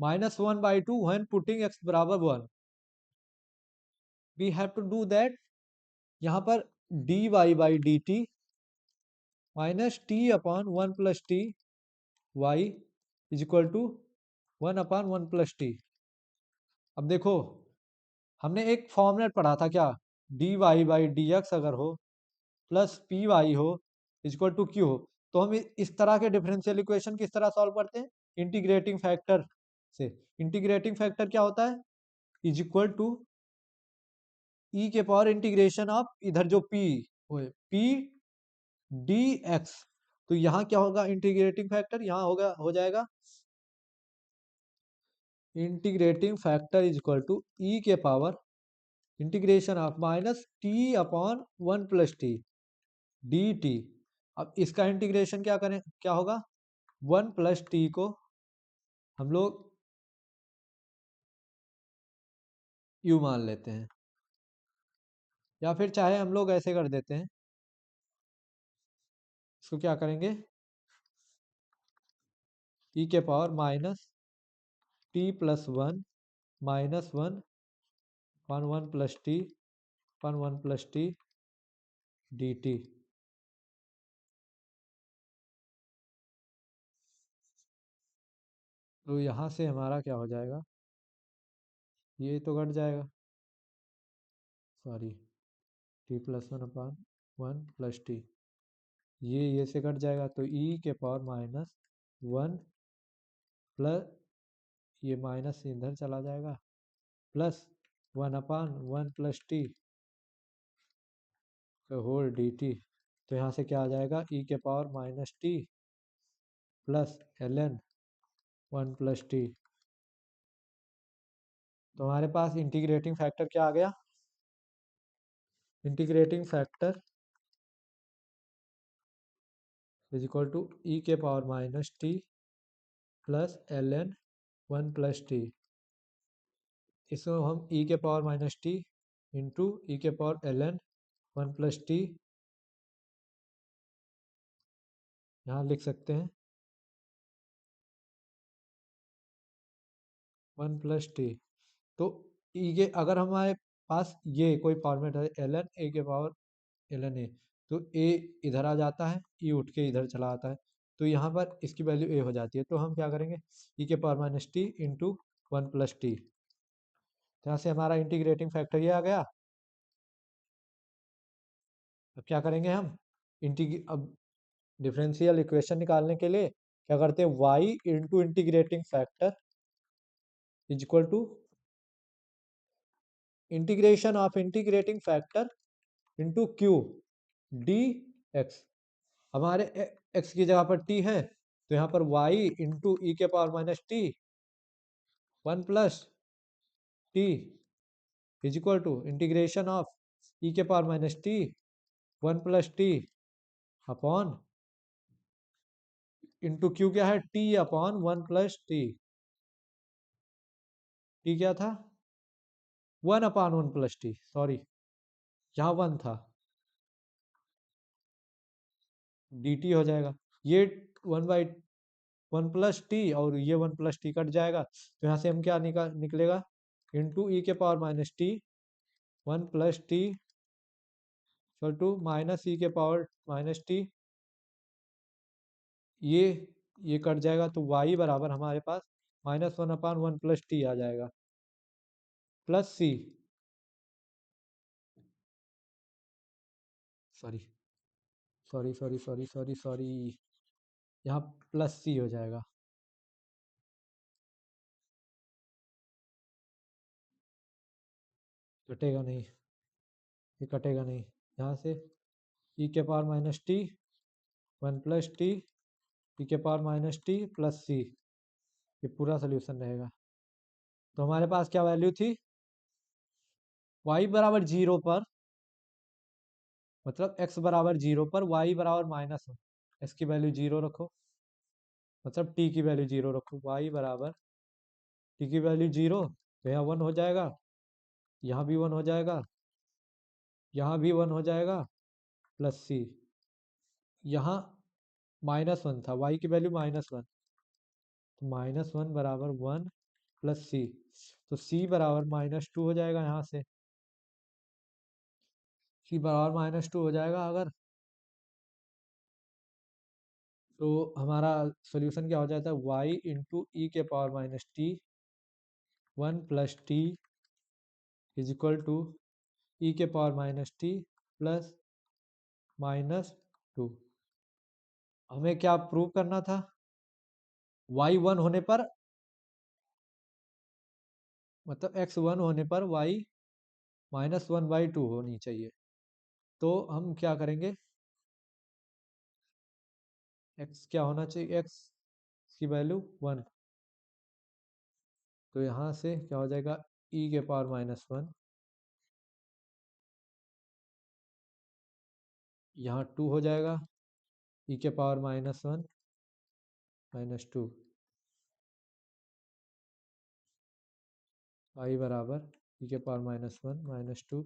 -1 बाई 2 व्हेन पुटिंग x बराबर 1। We have to do that, यहाँ पर d Y by d t minus t upon 1 plus t y is equal to 1 upon 1 plus t. अब देखो, हमने एक formula पढ़ा था क्या, d Y by D x अगर हो प्लस पी वाई हो इक्वल टू क्यू हो, तो हम इस तरह के डिफरेंशियल इक्वेशन किस तरह सॉल्व करते हैं, इंटीग्रेटिंग फैक्टर से। इंटीग्रेटिंग फैक्टर क्या होता है, इज इक्वल टू ई के पावर इंटीग्रेशन ऑफ इधर जो पी पी डी एक्स। तो यहाँ क्या होगा, इंटीग्रेटिंग फैक्टर यहाँ होगा, हो जाएगा integrating factor is equal to e के power integration of minus t upon 1 plus t d t. अब इसका इंटीग्रेशन क्या करें, क्या होगा, 1 प्लस टी को हम लोग यू मान लेते हैं, या फिर चाहे हम लोग ऐसे कर देते हैं, इसको क्या करेंगे, ई के power minus t plus 1 minus 1 one 1 plus T one 1 plus t d t. तो यहाँ से हमारा क्या हो जाएगा, ये तो घट जाएगा, sorry, t plus 1 upon 1 plus t, ये से कट जाएगा, तो ई के पावर माइनस 1 प्लस, ये माइनस इधर चला जाएगा, plus 1 upon 1 plus t whole d t. तो यहाँ से क्या आ जाएगा, ई के power minus t plus l n 1 plus t. तो हमारे पास इंटीग्रेटिंग फैक्टर क्या आ गया, integrating factor is equal to e के power minus t plus l n 1 plus t. इसको हम ई के power minus t into e के power l n 1 plus t यहाँ लिख सकते हैं, 1 प्लस टी। तो ये अगर हमारे पास ये कोई फॉर्मेट है, एल एन ए के पावर एल एन ए, तो ए इधर आ जाता है, ई उठ के इधर चला आता है, तो यहाँ पर इसकी वैल्यू ए हो जाती है। तो हम क्या करेंगे, ई के power minus t into 1 plus t. यहाँ से हमारा इंटीग्रेटिंग फैक्टर ये आ गया। अब क्या करेंगे हम, अब डिफरेंशियल इक्वेशन निकालने के लिए क्या करते हैं, y into integrating factor is equal to integration of integrating factor into q d x. हमारे x की जगह पर t है, तो यहाँ पर y इंटू ई के power minus t 1 plus t is equal to integration of e के power minus t 1 plus t upon into q क्या है, टी अपॉन 1 + टी। टी क्या था, 1/1 + टी, सॉरी यहाँ 1 था, डी टी हो जाएगा। ये 1/1 + टी और ये 1 + टी कट जाएगा, तो यहाँ से हम क्या निकलेगा, into e⁻⁻t 1 + T to -e⁻⁻t। ये ये कट जाएगा, तो y बराबर हमारे पास -1/1 + टी आ जाएगा, plus c, sorry sorry sorry sorry sorry sorry, यहाँ प्लस सी हो जाएगा। कटेगा नहीं, ये कटेगा नहीं, यहाँ से e⁻⁻t 1 + T e⁻⁻t plus c, ये पूरा सोल्यूशन रहेगा। तो हमारे पास क्या वैल्यू थी, y बराबर 0 पर, मतलब x बराबर 0 पर y बराबर -1, x की वैल्यू 0 रखो, मतलब t की वैल्यू 0 रखो, y बराबर t की वैल्यू 0, तो यहाँ 1 हो जाएगा, यहाँ भी 1 हो जाएगा, यहाँ भी 1 हो जाएगा, प्लस सी, यहाँ -1 था, y की वैल्यू -1, तो -1 बराबर 1 + सी, तो c बराबर -2 हो जाएगा, यहाँ से c बराबर -2 हो जाएगा अगर, तो हमारा सोल्यूशन क्या हो जाता है, y into e⁻⁻t 1 + t is equal to e⁻⁻t plus -2। हमें क्या प्रूव करना था, y 1 होने पर, मतलब x 1 होने पर y -1/2 होनी चाहिए। तो हम क्या करेंगे, x क्या होना चाहिए, x की वैल्यू 1, तो यहाँ से क्या हो जाएगा, e⁻⁻1, यहाँ 2 हो जाएगा, e⁻⁻1 -2, y बराबर e⁻⁻1 -2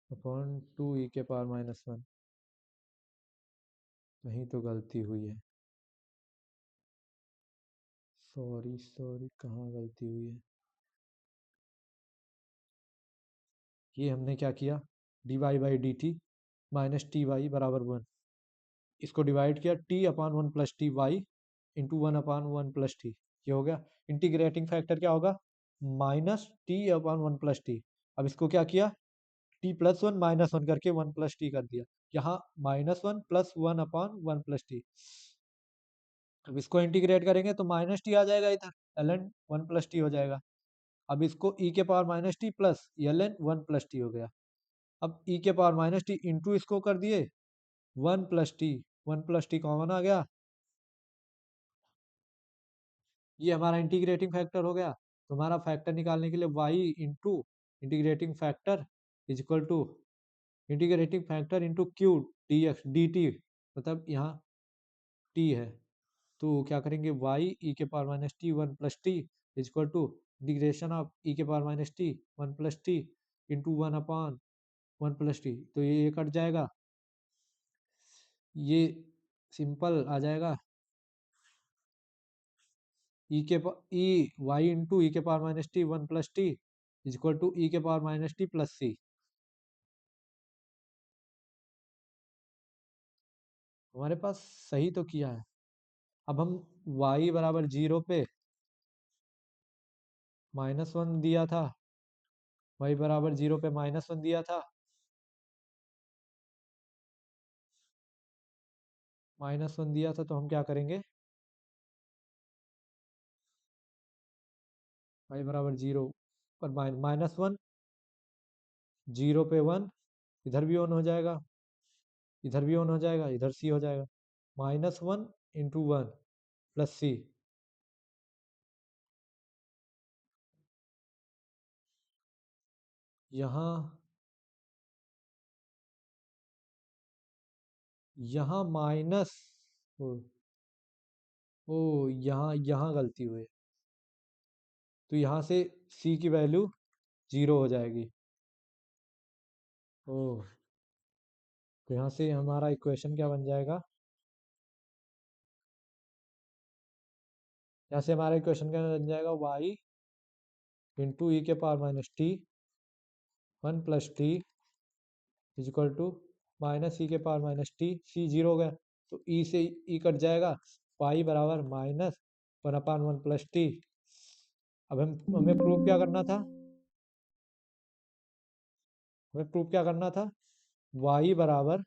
अपॉन 2 e⁻⁻1। कहीं तो गलती हुई है, सॉरी सॉरी, कहाँ गलती हुई है, ये हमने क्या किया, dy/dt -ty बराबर 1, इसको डिवाइड किया t/1 + ty इंटू 1/1 + t, ये हो गया। इंटीग्रेटिंग फैक्टर क्या होगा, -t/1 + t। अब इसको क्या किया, t+1 -1 करके 1 + t कर दिया, यहाँ -1 + 1/1 + t। अब इसको इंटीग्रेट करेंगे तो -t आ जाएगा इधर, ln 1 + t हो जाएगा। अब इसको e⁻⁻t प्लस ln 1 + t हो गया। अब e⁻⁻t इंटू इसको कर दिए 1 + t, 1 + t कॉमन आ गया, ये हमारा इंटीग्रेटिंग फैक्टर हो गया। तो हमारा फैक्टर निकालने के लिए y into integrating factor is equal to integrating factor into q dx dt, मतलब यहाँ t है, तो क्या करेंगे, y e⁻⁻t 1 + t is equal to integration of e⁻⁻t 1 + t into 1/1 + t, तो ये कट जाएगा, ये सिंपल आ जाएगा, e y into e⁻⁻t 1 + t is equal to e⁻⁻t plus c. हमारे पास सही तो किया है। अब हम y बराबर 0 पे -1 दिया था, y बराबर 0 पे -1 दिया था, -1 दिया था, तो हम क्या करेंगे, y बराबर 0 पर -1, 0 पे 1, इधर भी 1 हो जाएगा, इधर भी 1 हो जाएगा, इधर सी हो जाएगा, -1 इंटू 1 प्लस सी, यहाँ यहाँ माइनस, ओ, ओ यहाँ यहाँ गलती हुई, तो यहाँ से c की वैल्यू 0 हो जाएगी। ओह, तो यहाँ से हमारा इक्वेशन क्या बन जाएगा, यहाँ से हमारा इक्वेशन क्या बन जाएगा, y इंटू ई के power minus t 1 + t is equal to minus e के पावर माइनस टी, सी 0 हो गया तो ई से ई कट जाएगा, पाई बराबर -1/1 + t। अब हमें प्रूव क्या करना था, हमें प्रूव क्या करना था, y बराबर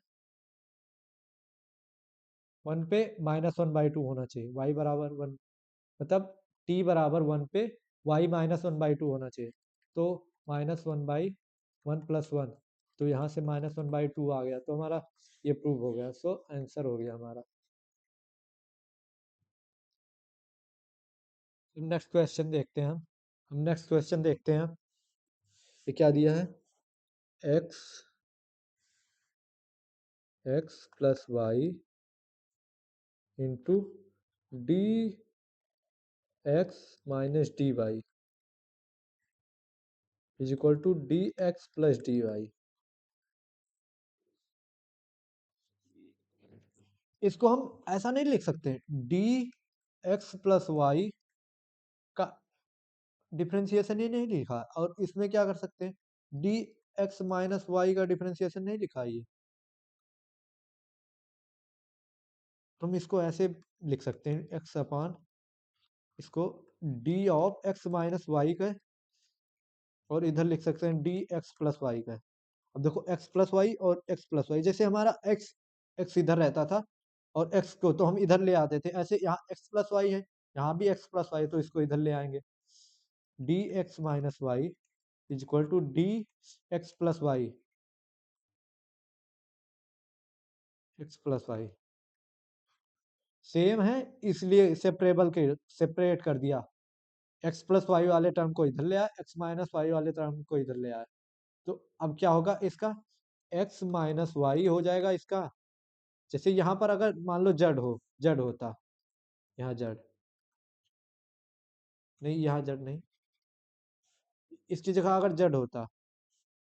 1 पे -1/2 होना चाहिए, y बराबर 1 मतलब t बराबर 1 पे y -1/2 होना चाहिए, तो -1/1 + 1, तो यहाँ से -1/2 आ गया, तो हमारा ये प्रूव हो गया, सो आंसर हो गया हमारा। नेक्स्ट क्वेश्चन देखते हैं हम नेक्स्ट क्वेश्चन देखते हैं, ये क्या दिया है, x + y into dx - dy is equal to dx + dy। इसको हम ऐसा नहीं लिख सकते, dx + y का डिफरेंशिएशन ही नहीं लिखा, और इसमें क्या कर सकते हैं, dx - y का डिफरेंशिएशन नहीं लिखा है ये, तो हम इसको ऐसे लिख सकते हैं, x अपान इसको d ऑफ x - y का, और इधर लिख सकते हैं dx + y का। अब देखो x + y और x + y, जैसे हमारा x इधर रहता था और x को तो हम इधर ले आते थे, ऐसे यहाँ x + y है, यहाँ भी x + y, तो इसको इधर ले आएंगे, dx - y is equal to dx + y, x + y same है, इसलिए सेपरेबल के सेपरेट कर दिया, x + y वाले टर्म को इधर ले आया, x - y वाले टर्म को इधर ले आया, तो अब क्या होगा इसका, x - y हो जाएगा इसका, जैसे यहाँ पर अगर मान लो जड होता, यहाँ जड नहीं, यहाँ जड नहीं, इसकी जगह अगर जड होता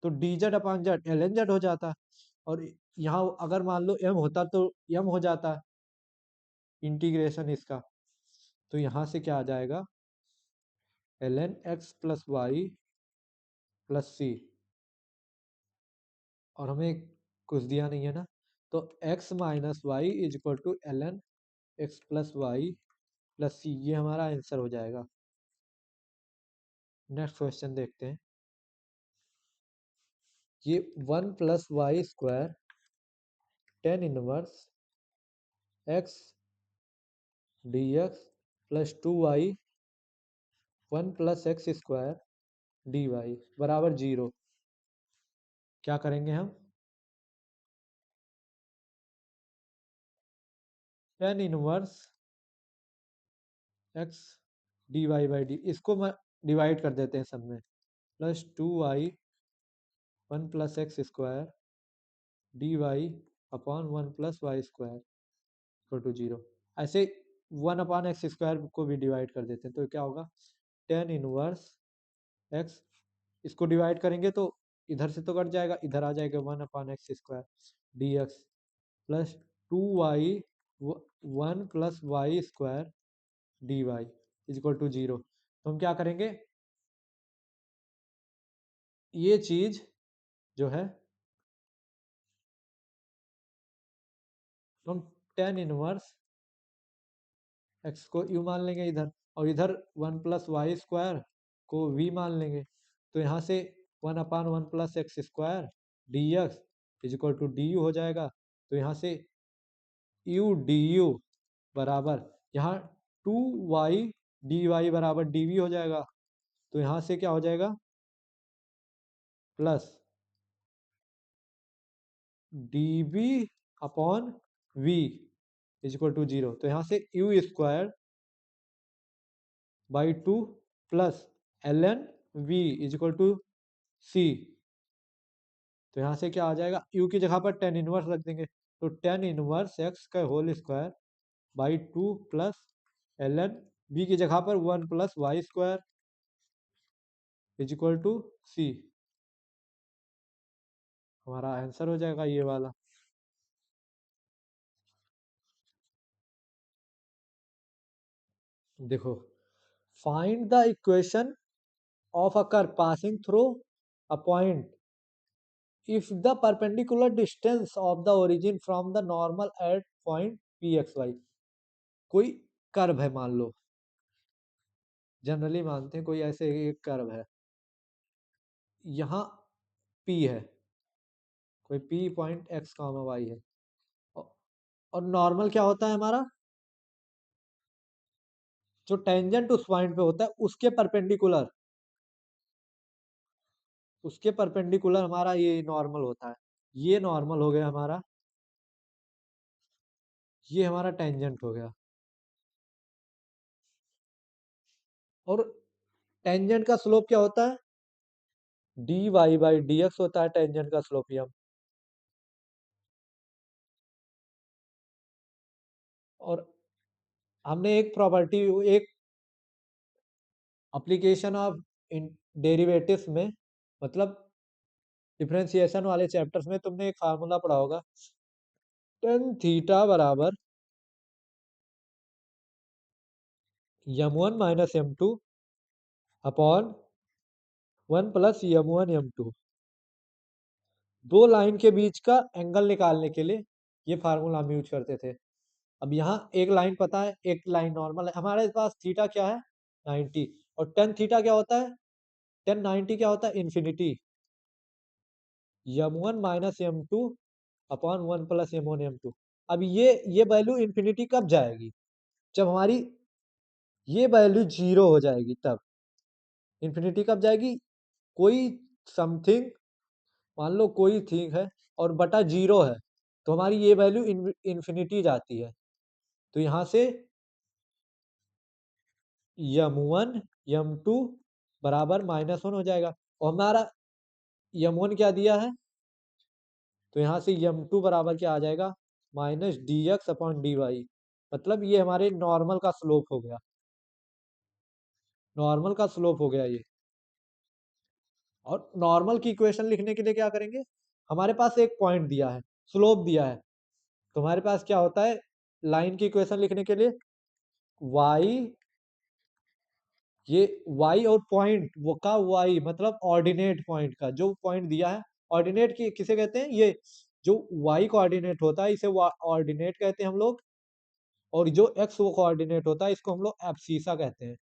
तो dz upon Z ln z हो जाता, और यहाँ अगर मान लो m होता तो m हो जाता, इंटीग्रेशन इसका, तो यहाँ से क्या आ जाएगा, ln x + y + c, और हमें कुछ दिया नहीं है ना, तो x - y is equal to ln x + y + c, ये हमारा आंसर हो जाएगा। नेक्स्ट क्वेश्चन देखते हैं, ये 1 + y² tan inverse x dx + 2y 1 + x² dy बराबर 0, क्या करेंगे हम, tan इनवर्स x dy/d, इसको डिवाइड कर देते हैं सब में, +2y 1 + x² dy upon 1 + y² equal to 0, ऐसे 1/x² को भी डिवाइड कर देते हैं, तो क्या होगा, tan इनवर्स x, इसको डिवाइड करेंगे तो इधर से तो कट जाएगा, इधर आ जाएगा 1/x² dx plus 2y 1 + y² dy is equal to 0, तो हम क्या करेंगे, ये चीज जो है, तो हम tan इनवर्स x को u मान लेंगे इधर, और इधर 1 + y² को v मान लेंगे, तो यहाँ से 1/1 + x² dx is equal to du हो जाएगा, तो यहाँ से u du बराबर, यहाँ 2y dy बराबर dv हो जाएगा, तो यहाँ से क्या हो जाएगा, plus dv upon v is equal to 0, तो यहाँ से u² by 2 plus ln v is equal to c, तो यहाँ से क्या आ जाएगा, यू की जगह पर टेन इनवर्स रख देंगे, तो टेन इनवर्स एक्स का whole square by two plus l n, b की जगह पर one plus y square is equal to c. हमारा आंसर हो जाएगा ये वाला। देखो, find the equation of a curve passing through a point if the perpendicular distance of the origin from the normal at point pxy। कोई curve है, मान लो, generally मानते हैं कोई ऐसे एक कर्व है, यहाँ p है, कोई p पॉइंट x कामा y है, और नॉर्मल क्या होता है हमारा, जो टेंजेंट उस पॉइंट पे होता है उसके परपेंडिकुलर हमारा ये नॉर्मल होता है। ये नॉर्मल हो गया हमारा, ये हमारा टेंजेंट हो गया, और टेंजेंट का स्लोप क्या होता है, d Y by D x होता है टेंजेंट का स्लोपियम। और हमने एक प्रॉपर्टी, एक एप्लीकेशन ऑफ डेरिवेटिव्स में, मतलब डिफरेंशिएशन वाले चैप्टर्स में तुमने एक फार्मूला पढ़ा होगा, टेन थीटा बराबर m one minus m two upon one plus m one m two. दो लाइन के बीच का एंगल निकालने के लिए ये फार्मूला हम यूज करते थे। अब यहाँ एक लाइन पता है, एक लाइन नॉर्मल है, हमारे पास थीटा क्या है 90, और टेन थीटा क्या होता है, टेन 90 क्या होता है infinity, m one minus m two upon one plus m one m two. अब ये वैल्यू इन्फिनिटी कब जाएगी, जब हमारी ये वैल्यू जीरो हो जाएगी, तब इन्फिनिटी कब जाएगी, कोई समथिंग, मान लो कोई थिंग है और बटा जीरो है, तो हमारी ये वैल्यू इन्फिनिटी जाती है। तो यहाँ से यम वन यम टू बराबर माइनस वन हो जाएगा, और हमारा यम वन क्या दिया है, तो यहाँ से यम टू बराबर क्या आ जाएगा, minus d x upon d y. मतलब ये हमारे नॉर्मल का स्लोप हो गया, नॉर्मल का स्लोप हो गया ये। और नॉर्मल की इक्वेशन लिखने के लिए क्या करेंगे, हमारे पास एक पॉइंट दिया है, स्लोप दिया है, तो हमारे पास क्या होता है, लाइन की इक्वेशन लिखने के लिए y, ये y और पॉइंट वो का y मतलब ऑर्डिनेट पॉइंट का जो पॉइंट दिया है, ऑर्डिनेट की किसे कहते हैं, ये जो y कोऑर्डिनेट होता है इसे ऑर्डिनेट कहते हैं हम लोग, और जो x वो कोऑर्डिनेट होता है इसको हम लोग एब्सीसा कहते हैं।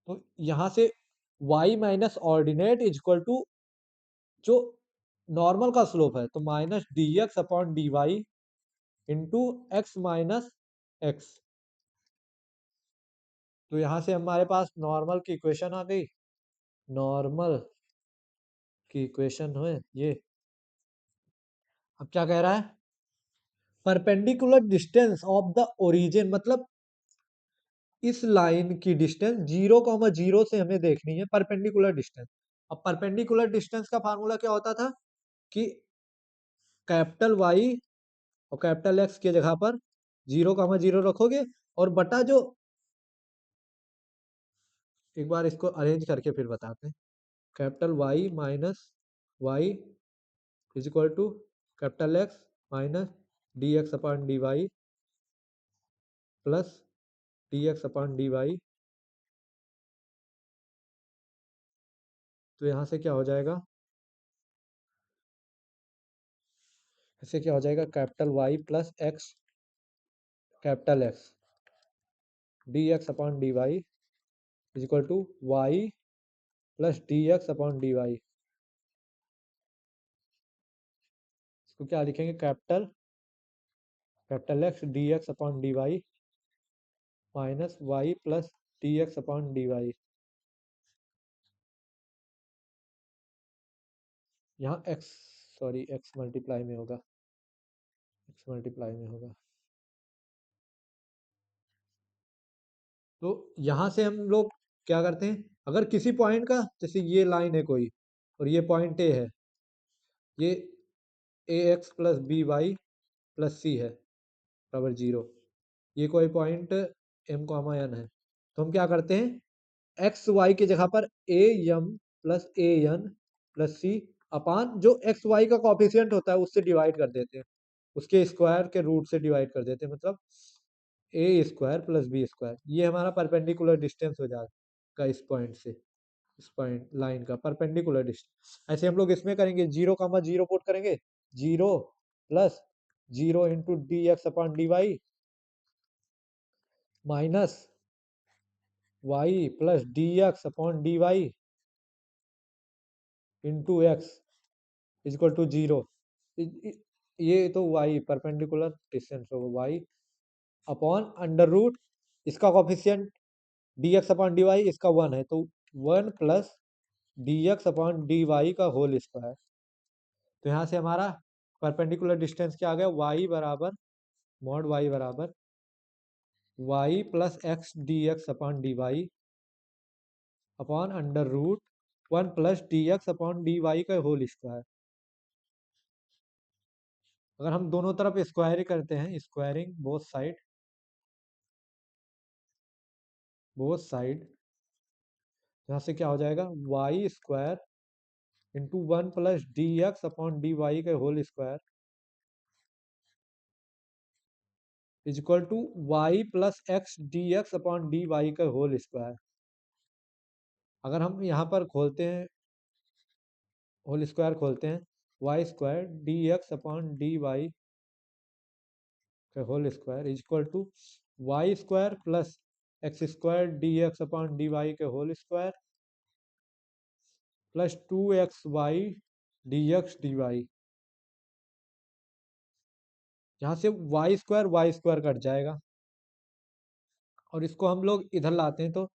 तो यहाँ से y minus ordinate is equal to जो नॉर्मल का स्लोप है, तो minus d x upon d y into x minus x. तो यहाँ से हमारे पास नॉर्मल की इक्वेशन आ गई, नॉर्मल की इक्वेशन है ये। अब क्या कह रहा है, perpendicular distance of the origin, मतलब इस लाइन की डिस्टेंस 0,0 से हमें देखनी है परपेंडिकुलर डिस्टेंस। अब परपेंडिकुलर डिस्टेंस का फार्मूला क्या होता था कि कैपिटल वाई और कैपिटल एक्स की जगह पर 0,0 रखोगे, और बटा जो, एक बार इसको अरेंज करके फिर बताते हैं, capital y minus y is equal to capital x minus d x upon d y plus d x upon d y. तो यहाँ से क्या हो जाएगा, इससे क्या हो जाएगा, capital y plus x capital x d x upon d y is equal to Y plus d x upon d y. इसको क्या लिखेंगे, capital capital x d x upon d Y minus y plus d x upon d y. यहाँ x, sorry x multiply में होगा, x multiply में होगा। तो यहाँ से हम लोग क्या करते हैं, अगर किसी पॉइंट का, जैसे ये लाइन है कोई और ये पॉइंट ए है, ये a x plus b y plus c है बराबर 0, ये कोई पॉइंट एम कॉमा एन है, तो हम क्या करते हैं, एक्स वाई की जगह पर a m plus a n plus c upon जो एक्स वाई का कॉफिशियंट होता है उससे डिवाइड कर देते हैं, उसके स्क्वायर के रूट से डिवाइड कर देते हैं, मतलब ए स्क्वायर प्लस बी स्क्वायर, ये हमारा परपेंडिकुलर डिस्टेंस हो जाएगा इस पॉइंट से, इस पॉइंट लाइन का परपेंडिकुलर डिस्टेंस। ऐसे हम लोग इसमें करेंगे, 0,0 पुट करेंगे, 0 plus 0 into d x upon d Y minus y plus d x upon d y into x is equal to 0। ये तो वाई परपेंडिकुलर डिस्टेंस होगा, वाई अपॉन अंडर रूट इसका coefficient d x upon d y इसका 1 है, तो 1 plus d x upon d y का whole square. तो यहाँ से हमारा परपेंडिकुलर डिस्टेंस क्या आ गया, वाई बराबर मॉड वाई बराबर y plus x d x upon d y upon under root 1 plus d x upon d y का होल स्क्वायर। अगर हम दोनों तरफ स्क्वायर करते हैं, स्क्वायरिंग बोथ साइड, यहाँ से क्या हो जाएगा, y square into 1 plus d x upon d y का whole square is equal to Y plus x d x upon d y का होल स्क्वायर। अगर हम यहाँ पर खोलते हैं, होल स्क्वायर खोलते हैं, y square d x upon d y का whole square is equal to y square plus x square d x upon d y का whole square plus 2xy d x D y. यहाँ से y square cut जाएगा और इसको हम लोग इधर लाते हैं, तो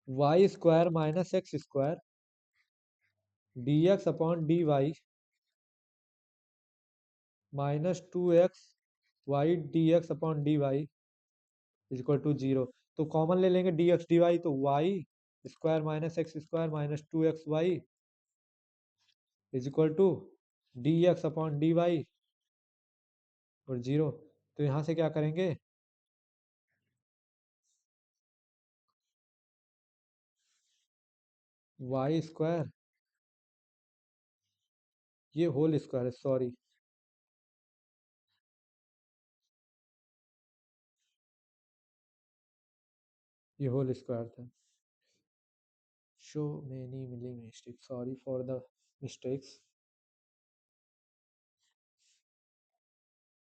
y square minus x square d x upon d Y minus 2xy d x upon d y is equal to 0। तो कॉमन ले लेंगे डी एक्स डी वाई, तो y square minus x square minus 2xy is equal to D x upon d y और 0। तो यहाँ से क्या करेंगे, वाई स्क्वायर, ये होल स्क्वायर है, सॉरी, ये होल स्क्वायर था। शो मेनी मिली mistake, sorry for the mistakes.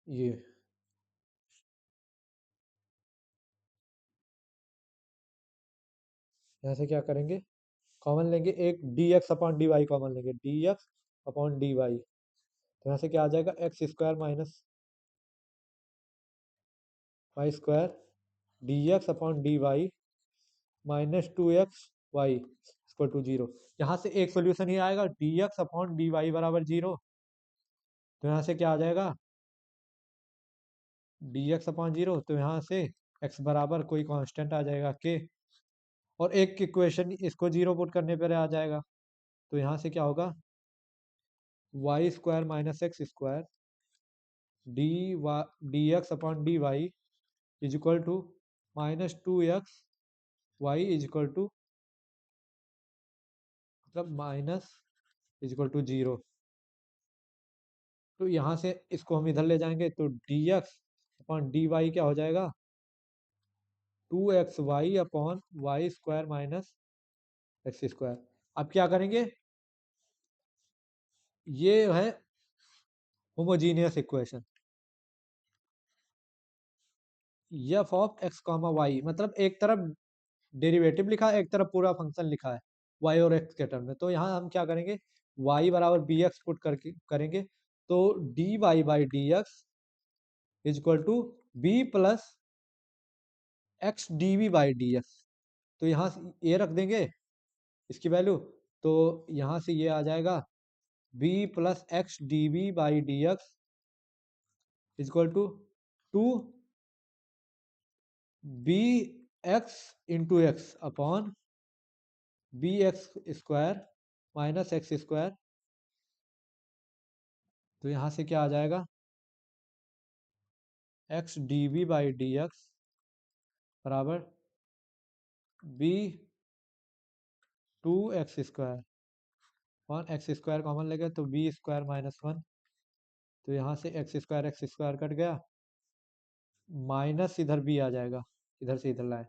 ये यहाँ से क्या करेंगे, कॉमन लेंगे, एक d x upon d y common लेंगे, d x upon d y, तो यहाँ से क्या आ जाएगा, x square minus y square d x upon d Y minus 2xy equal to 0। यहाँ से एक सोल्यूशन ही आएगा, d x upon d y बराबर 0, तो यहाँ से क्या आ जाएगा, डी एक्स अपॉन 0, तो यहाँ से x बराबर कोई कांस्टेंट आ जाएगा के, और एक इक्वेशन इसको 0 पुट करने पर आ जाएगा, तो यहाँ से क्या होगा, y square minus x square d x upon d y is equal to minus 2xy is equal to, मतलब माइनस इज इक्वल टू 0। तो यहाँ से इसको हम इधर ले जाएंगे, तो d x upon d y क्या हो जाएगा, 2xy upon y square minus x square. अब क्या करेंगे, ये है homogeneous equation, f of x comma y, मतलब एक तरफ डेरिवेटिव लिखा है, एक तरफ पूरा फंक्शन लिखा है वाई और एक्स के टर्म में। तो यहाँ हम क्या करेंगे, वाई बराबर बी एक्स पुट करके करेंगे, तो d Y by D x is equal to B plus x D we by D x. तो यहाँ से ये रख देंगे इसकी वैल्यू, तो यहाँ से ये आ जाएगा b plus x D we by D x is equal to 2 b x into x upon b x square minus x square, तो यहाँ से क्या आ जाएगा, x d b by D x बराबर बी टू एक्स स्क्वायर, और x square common लेंगे तो बी स्क्वायर माइनस वन, तो यहाँ से एक्स स्क्वायर कट गया, माइनस इधर बी आ जाएगा, इधर से इधर लाए,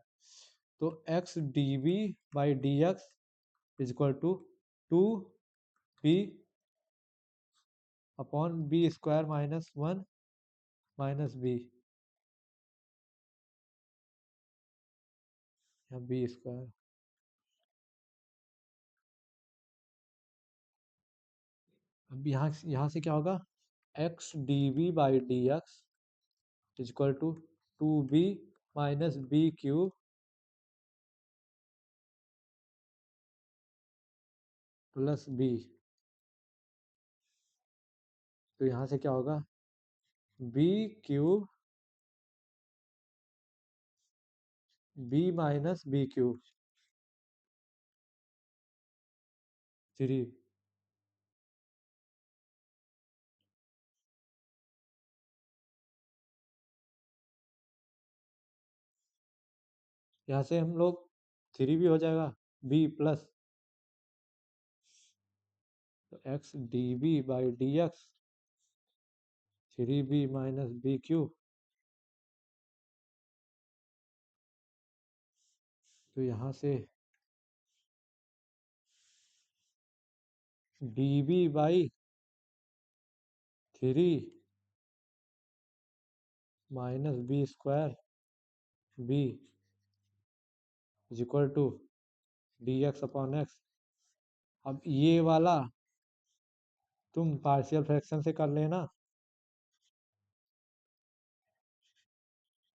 तो x d b by D x is equal to two b upon b square minus one minus b, b square, अब यहाँ से क्या होगा, x d b by D x is equal to two b minus b cube plus b, तो यहाँ से क्या होगा, b cube b minus b cube three, यहाँ से हम लोग थ्री भी हो जाएगा, बी प्लस, तो x d b by D x three b minus b cube, तो यहाँ से d b by three minus b square b is equal to D x upon x, अब ये वाला तुम पार्शियल फ्रैक्शन से कर लेना,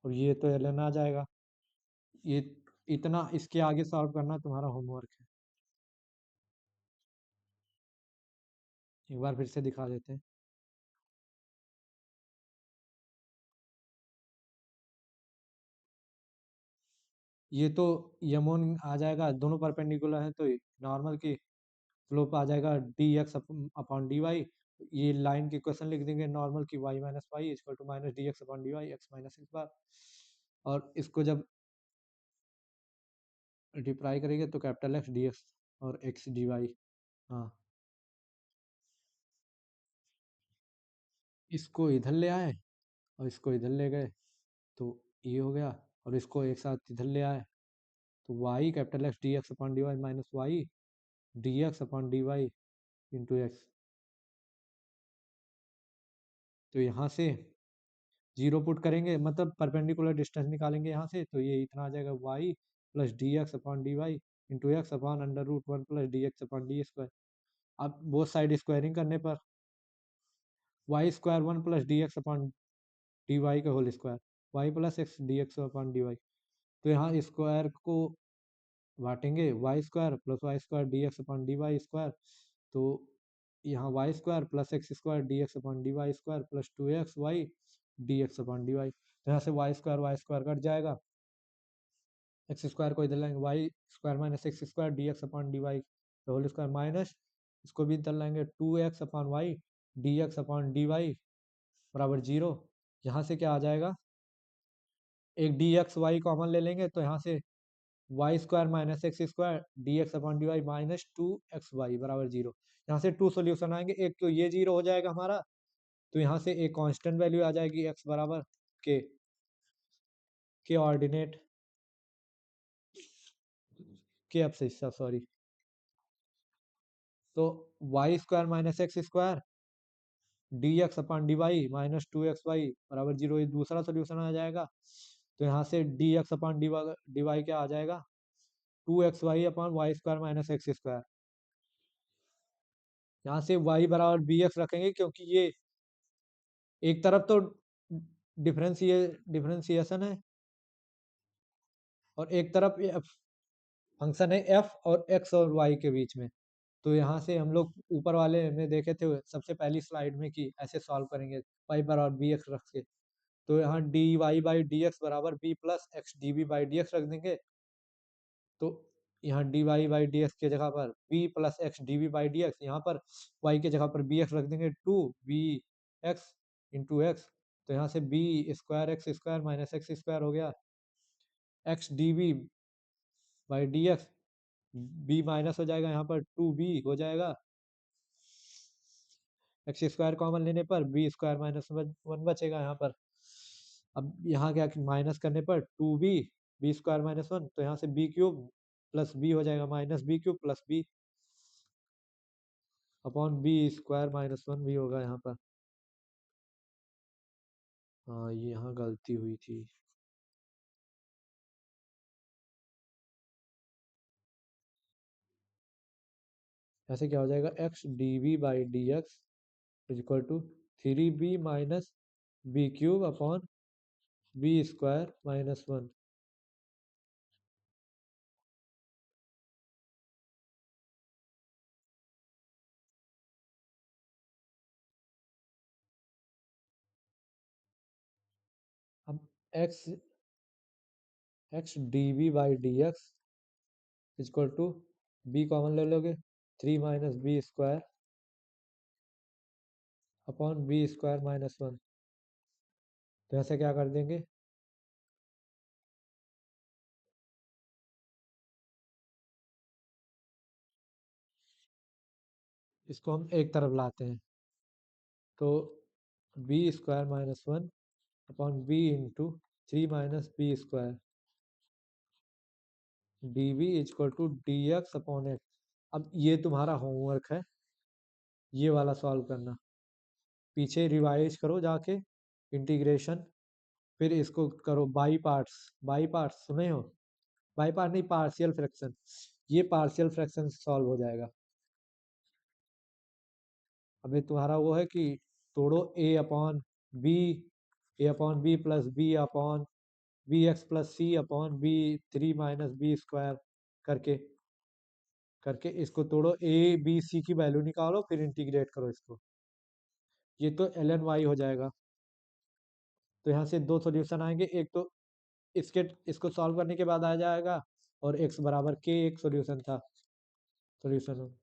और ये तो एल एन आ जाएगा, ये इतना इसके आगे सॉल्व करना तुम्हारा होमवर्क है, एक बार फिर से दिखा देते हैं। ये तो यमोन आ जाएगा, दोनों परपेंडिकुलर हैं तो नॉर्मल की स्लोप आ जाएगा d x upon d y, ये लाइन की क्वेश्चन लिख देंगे नॉर्मल की y minus y equal to minus d x upon d y x minus x bar, और इसको जब मल्टीप्लाई करेंगे तो कैपिटल एक्स डी एक्स और एक्स डी वाई, हाँ इसको इधर ले आए और इसको इधर ले गए तो ये हो गया, और इसको एक साथ इधर ले आए तो y capital x d x upon d Y minus Y D x upon d y into x, तो यहाँ से जीरो पुट करेंगे मतलब परपेंडिकुलर डिस्टेंस निकालेंगे यहाँ से, तो ये इतना आ जाएगा y plus d x upon d y into x upon under root one plus d x upon d square, अब बोथ साइड स्क्वायरिंग करने पर y square one plus d x upon d y का whole square y plus x d x upon d y, तो यहाँ square को बांटेंगे y square plus y square d x upon d y square, तो यहाँ y square plus x square d x upon d y square plus two x y D x upon d y, तो यहाँ से y square cut जाएगा, x square को इधर लाएंगे y square minus x square d x upon d y whole square minus इसको भी इधर लाएंगे two x upon y D x upon d y बराबर जीरो, यहाँ से क्या आ जाएगा, एक डी एक्स वाई कॉमन ले लेंगे तो यहाँ से y square minus x square d x upon d Y minus two x y बराबर जीरो, यहाँ से टू सोल्यूशन आएंगे, एक तो ये जीरो हो जाएगा हमारा, तो यहाँ से एक कांस्टेंट वैल्यू आ जाएगी एक्स बराबर के ऑर्डिनेट के अब सॉरी, तो y square minus x square d x upon d Y minus two x y बराबर जीरो, ये दूसरा सोल्यूशन आ जाएगा, तो यहाँ से d x upon d y क्या आ जाएगा, two x y upon y square minus x square, यहाँ से वाई बराबर बी एक्स रखेंगे क्योंकि ये एक तरफ तो डिफरेंशिएशन है और एक तरफ फंक्शन है एफ और एक्स और वाई के बीच में, तो यहाँ से हम लोग ऊपर वाले में देखे थे सबसे पहली स्लाइड में कि ऐसे सॉल्व करेंगे वाई बराबर बी एक्स रख के, तो यहाँ d Y by D x बराबर b plus x d b by D x रख देंगे, तो यहाँ d Y by D x की जगह पर b plus x D we by D x, यहाँ पर वाई की जगह पर बी एक्स रख देंगे, two B x into x, तो यहाँ से b square x square minus x square हो गया, x D we by D x, b minus हो जाएगा, यहाँ पर टू बी हो जाएगा, एक्स स्क्वायर कॉमन लेने पर बी स्क्वायर माइनस वन बचेगा यहाँ पर। अब यहाँ क्या माइनस करने पर two b b square minus one, तो यहाँ से बी क्यूब प्लस बी हो जाएगा, minus b cube plus b upon b square minus one भी होगा यहाँ पर। हाँ ये यहाँ गलती हुई थी। ऐसे क्या हो जाएगा, x D we by D x is equal to three b minus b cube upon b square minus one. अब x x D we by D x equal to b common ले लोगे, three minus b square upon b square minus one, तो ऐसे क्या कर देंगे, इसको हम एक तरफ लाते हैं, तो b square minus one upon b into three minus b square d v equal to D x upon x. अब ये तुम्हारा होमवर्क है, ये वाला सॉल्व करना, पीछे रिवाइज करो जाके इंटीग्रेशन, फिर इसको करो बाई पार्ट्स सुने हो, बाई पार्ट नहीं पार्शियल फ्रैक्शन, ये पार्शियल फ्रैक्शन सॉल्व हो जाएगा। अभी तुम्हारा वो है कि तोड़ो b a upon b plus b upon b x plus c upon b three minus b square करके करके इसको तोड़ो, ए बी सी की वैल्यू निकालो, फिर इंटीग्रेट करो इसको, ये तो एल एन वाई हो जाएगा। तो यहाँ से दो सॉल्यूशन आएंगे, एक तो इसके इसको सॉल्व करने के बाद आ जाएगा, और एक्स बराबर के एक सॉल्यूशन था, सॉल्यूशन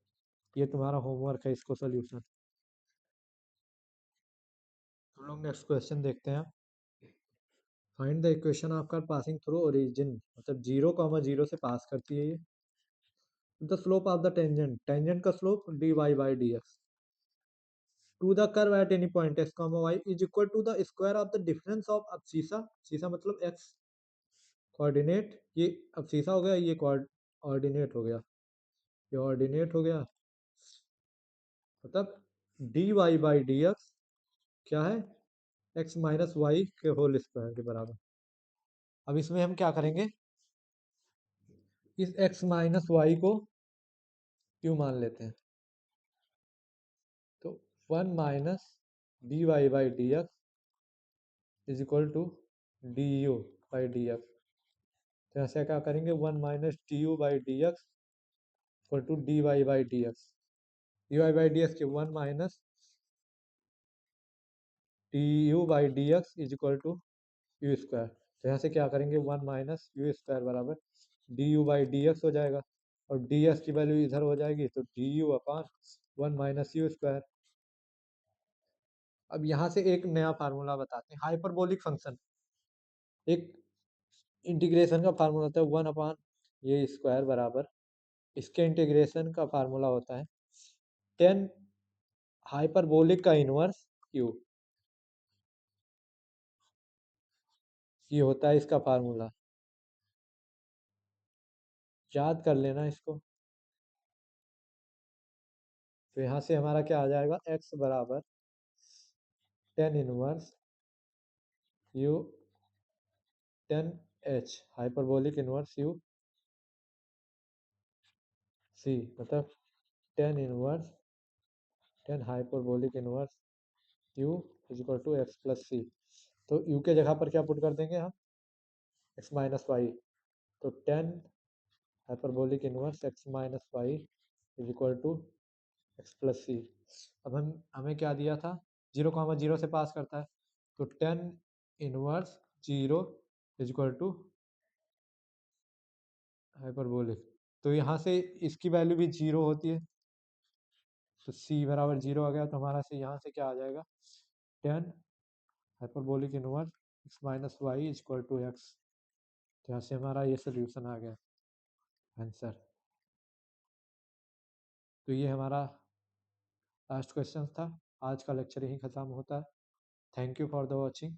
ये तुम्हारा होमवर्क है, इसको सॉल्यूशन। हम लोग नेक्स्ट क्वेश्चन देखते हैं। Find the equation of curve passing through origin, मतलब 0, 0 से पास करती है ये। The slope of the tangent, tangent का slope dy by D x to the curve at any point x, y is equal to the square of the difference of abscissa, सीसा मतलब x coordinate, ये अब्सीसा हो गया, ये coordinate हो गया, ये ऑर्डिनेट हो गया, मतलब dy बाई डी एक्स क्या है, x माइनस वाई के होल स्क्वायर के बराबर। अब इसमें हम क्या करेंगे, इस x माइनस वाई को क्यों मान लेते हैं, तो one minus d Y by D x is equal to d u by D x, तो ऐसे क्या करेंगे, one minus d u by D x equal to d Y by D x, D Y by D x के one minus d u by D x is equal to u square, तो यहाँ से क्या करेंगे, one minus u square बराबर d u by D X हो जाएगा, और डी एक्स की वैल्यू इधर हो जाएगी, तो D you upon one minus u square. अब यहाँ से एक नया फार्मूला बताते हैं, हाइपरबोलिक फंक्शन, एक इंटीग्रेशन का फार्मूला होता है वन अपान ये स्क्वायर बराबर, इसके इंटीग्रेशन का फार्मूला होता है टेन हाइपरबोलिक का इनवर्स क्यू, ये होता है इसका फार्मूला, याद कर लेना इसको। तो यहाँ से हमारा क्या आ जाएगा, x बराबर tan inverse u tan h hyperbolic inverse u c, मतलब tan inverse tan hyperbolic inverse u is equal to x plus c, तो यू के जगह पर क्या पुट कर देंगे हम, एक्स माइनस वाई, तो tan hyperbolic inverse x minus y is equal to x plus c. अब हमें क्या दिया था, 0, 0 से पास करता है, तो tan inverse 0 is equal to hyperbolic, तो यहाँ से इसकी वैल्यू भी 0 होती है, तो c बराबर 0 आ गया, तो हमारा से यहाँ से क्या आ जाएगा, 10 hyperbolic inverse x minus y is equal to x. तो यहाँ से हमारा ये सोल्यूशन आ गया आंसर। तो ये हमारा लास्ट क्वेश्चन था। आज का लेक्चर यहीं ख़त्म होता है। Thank you for the watching.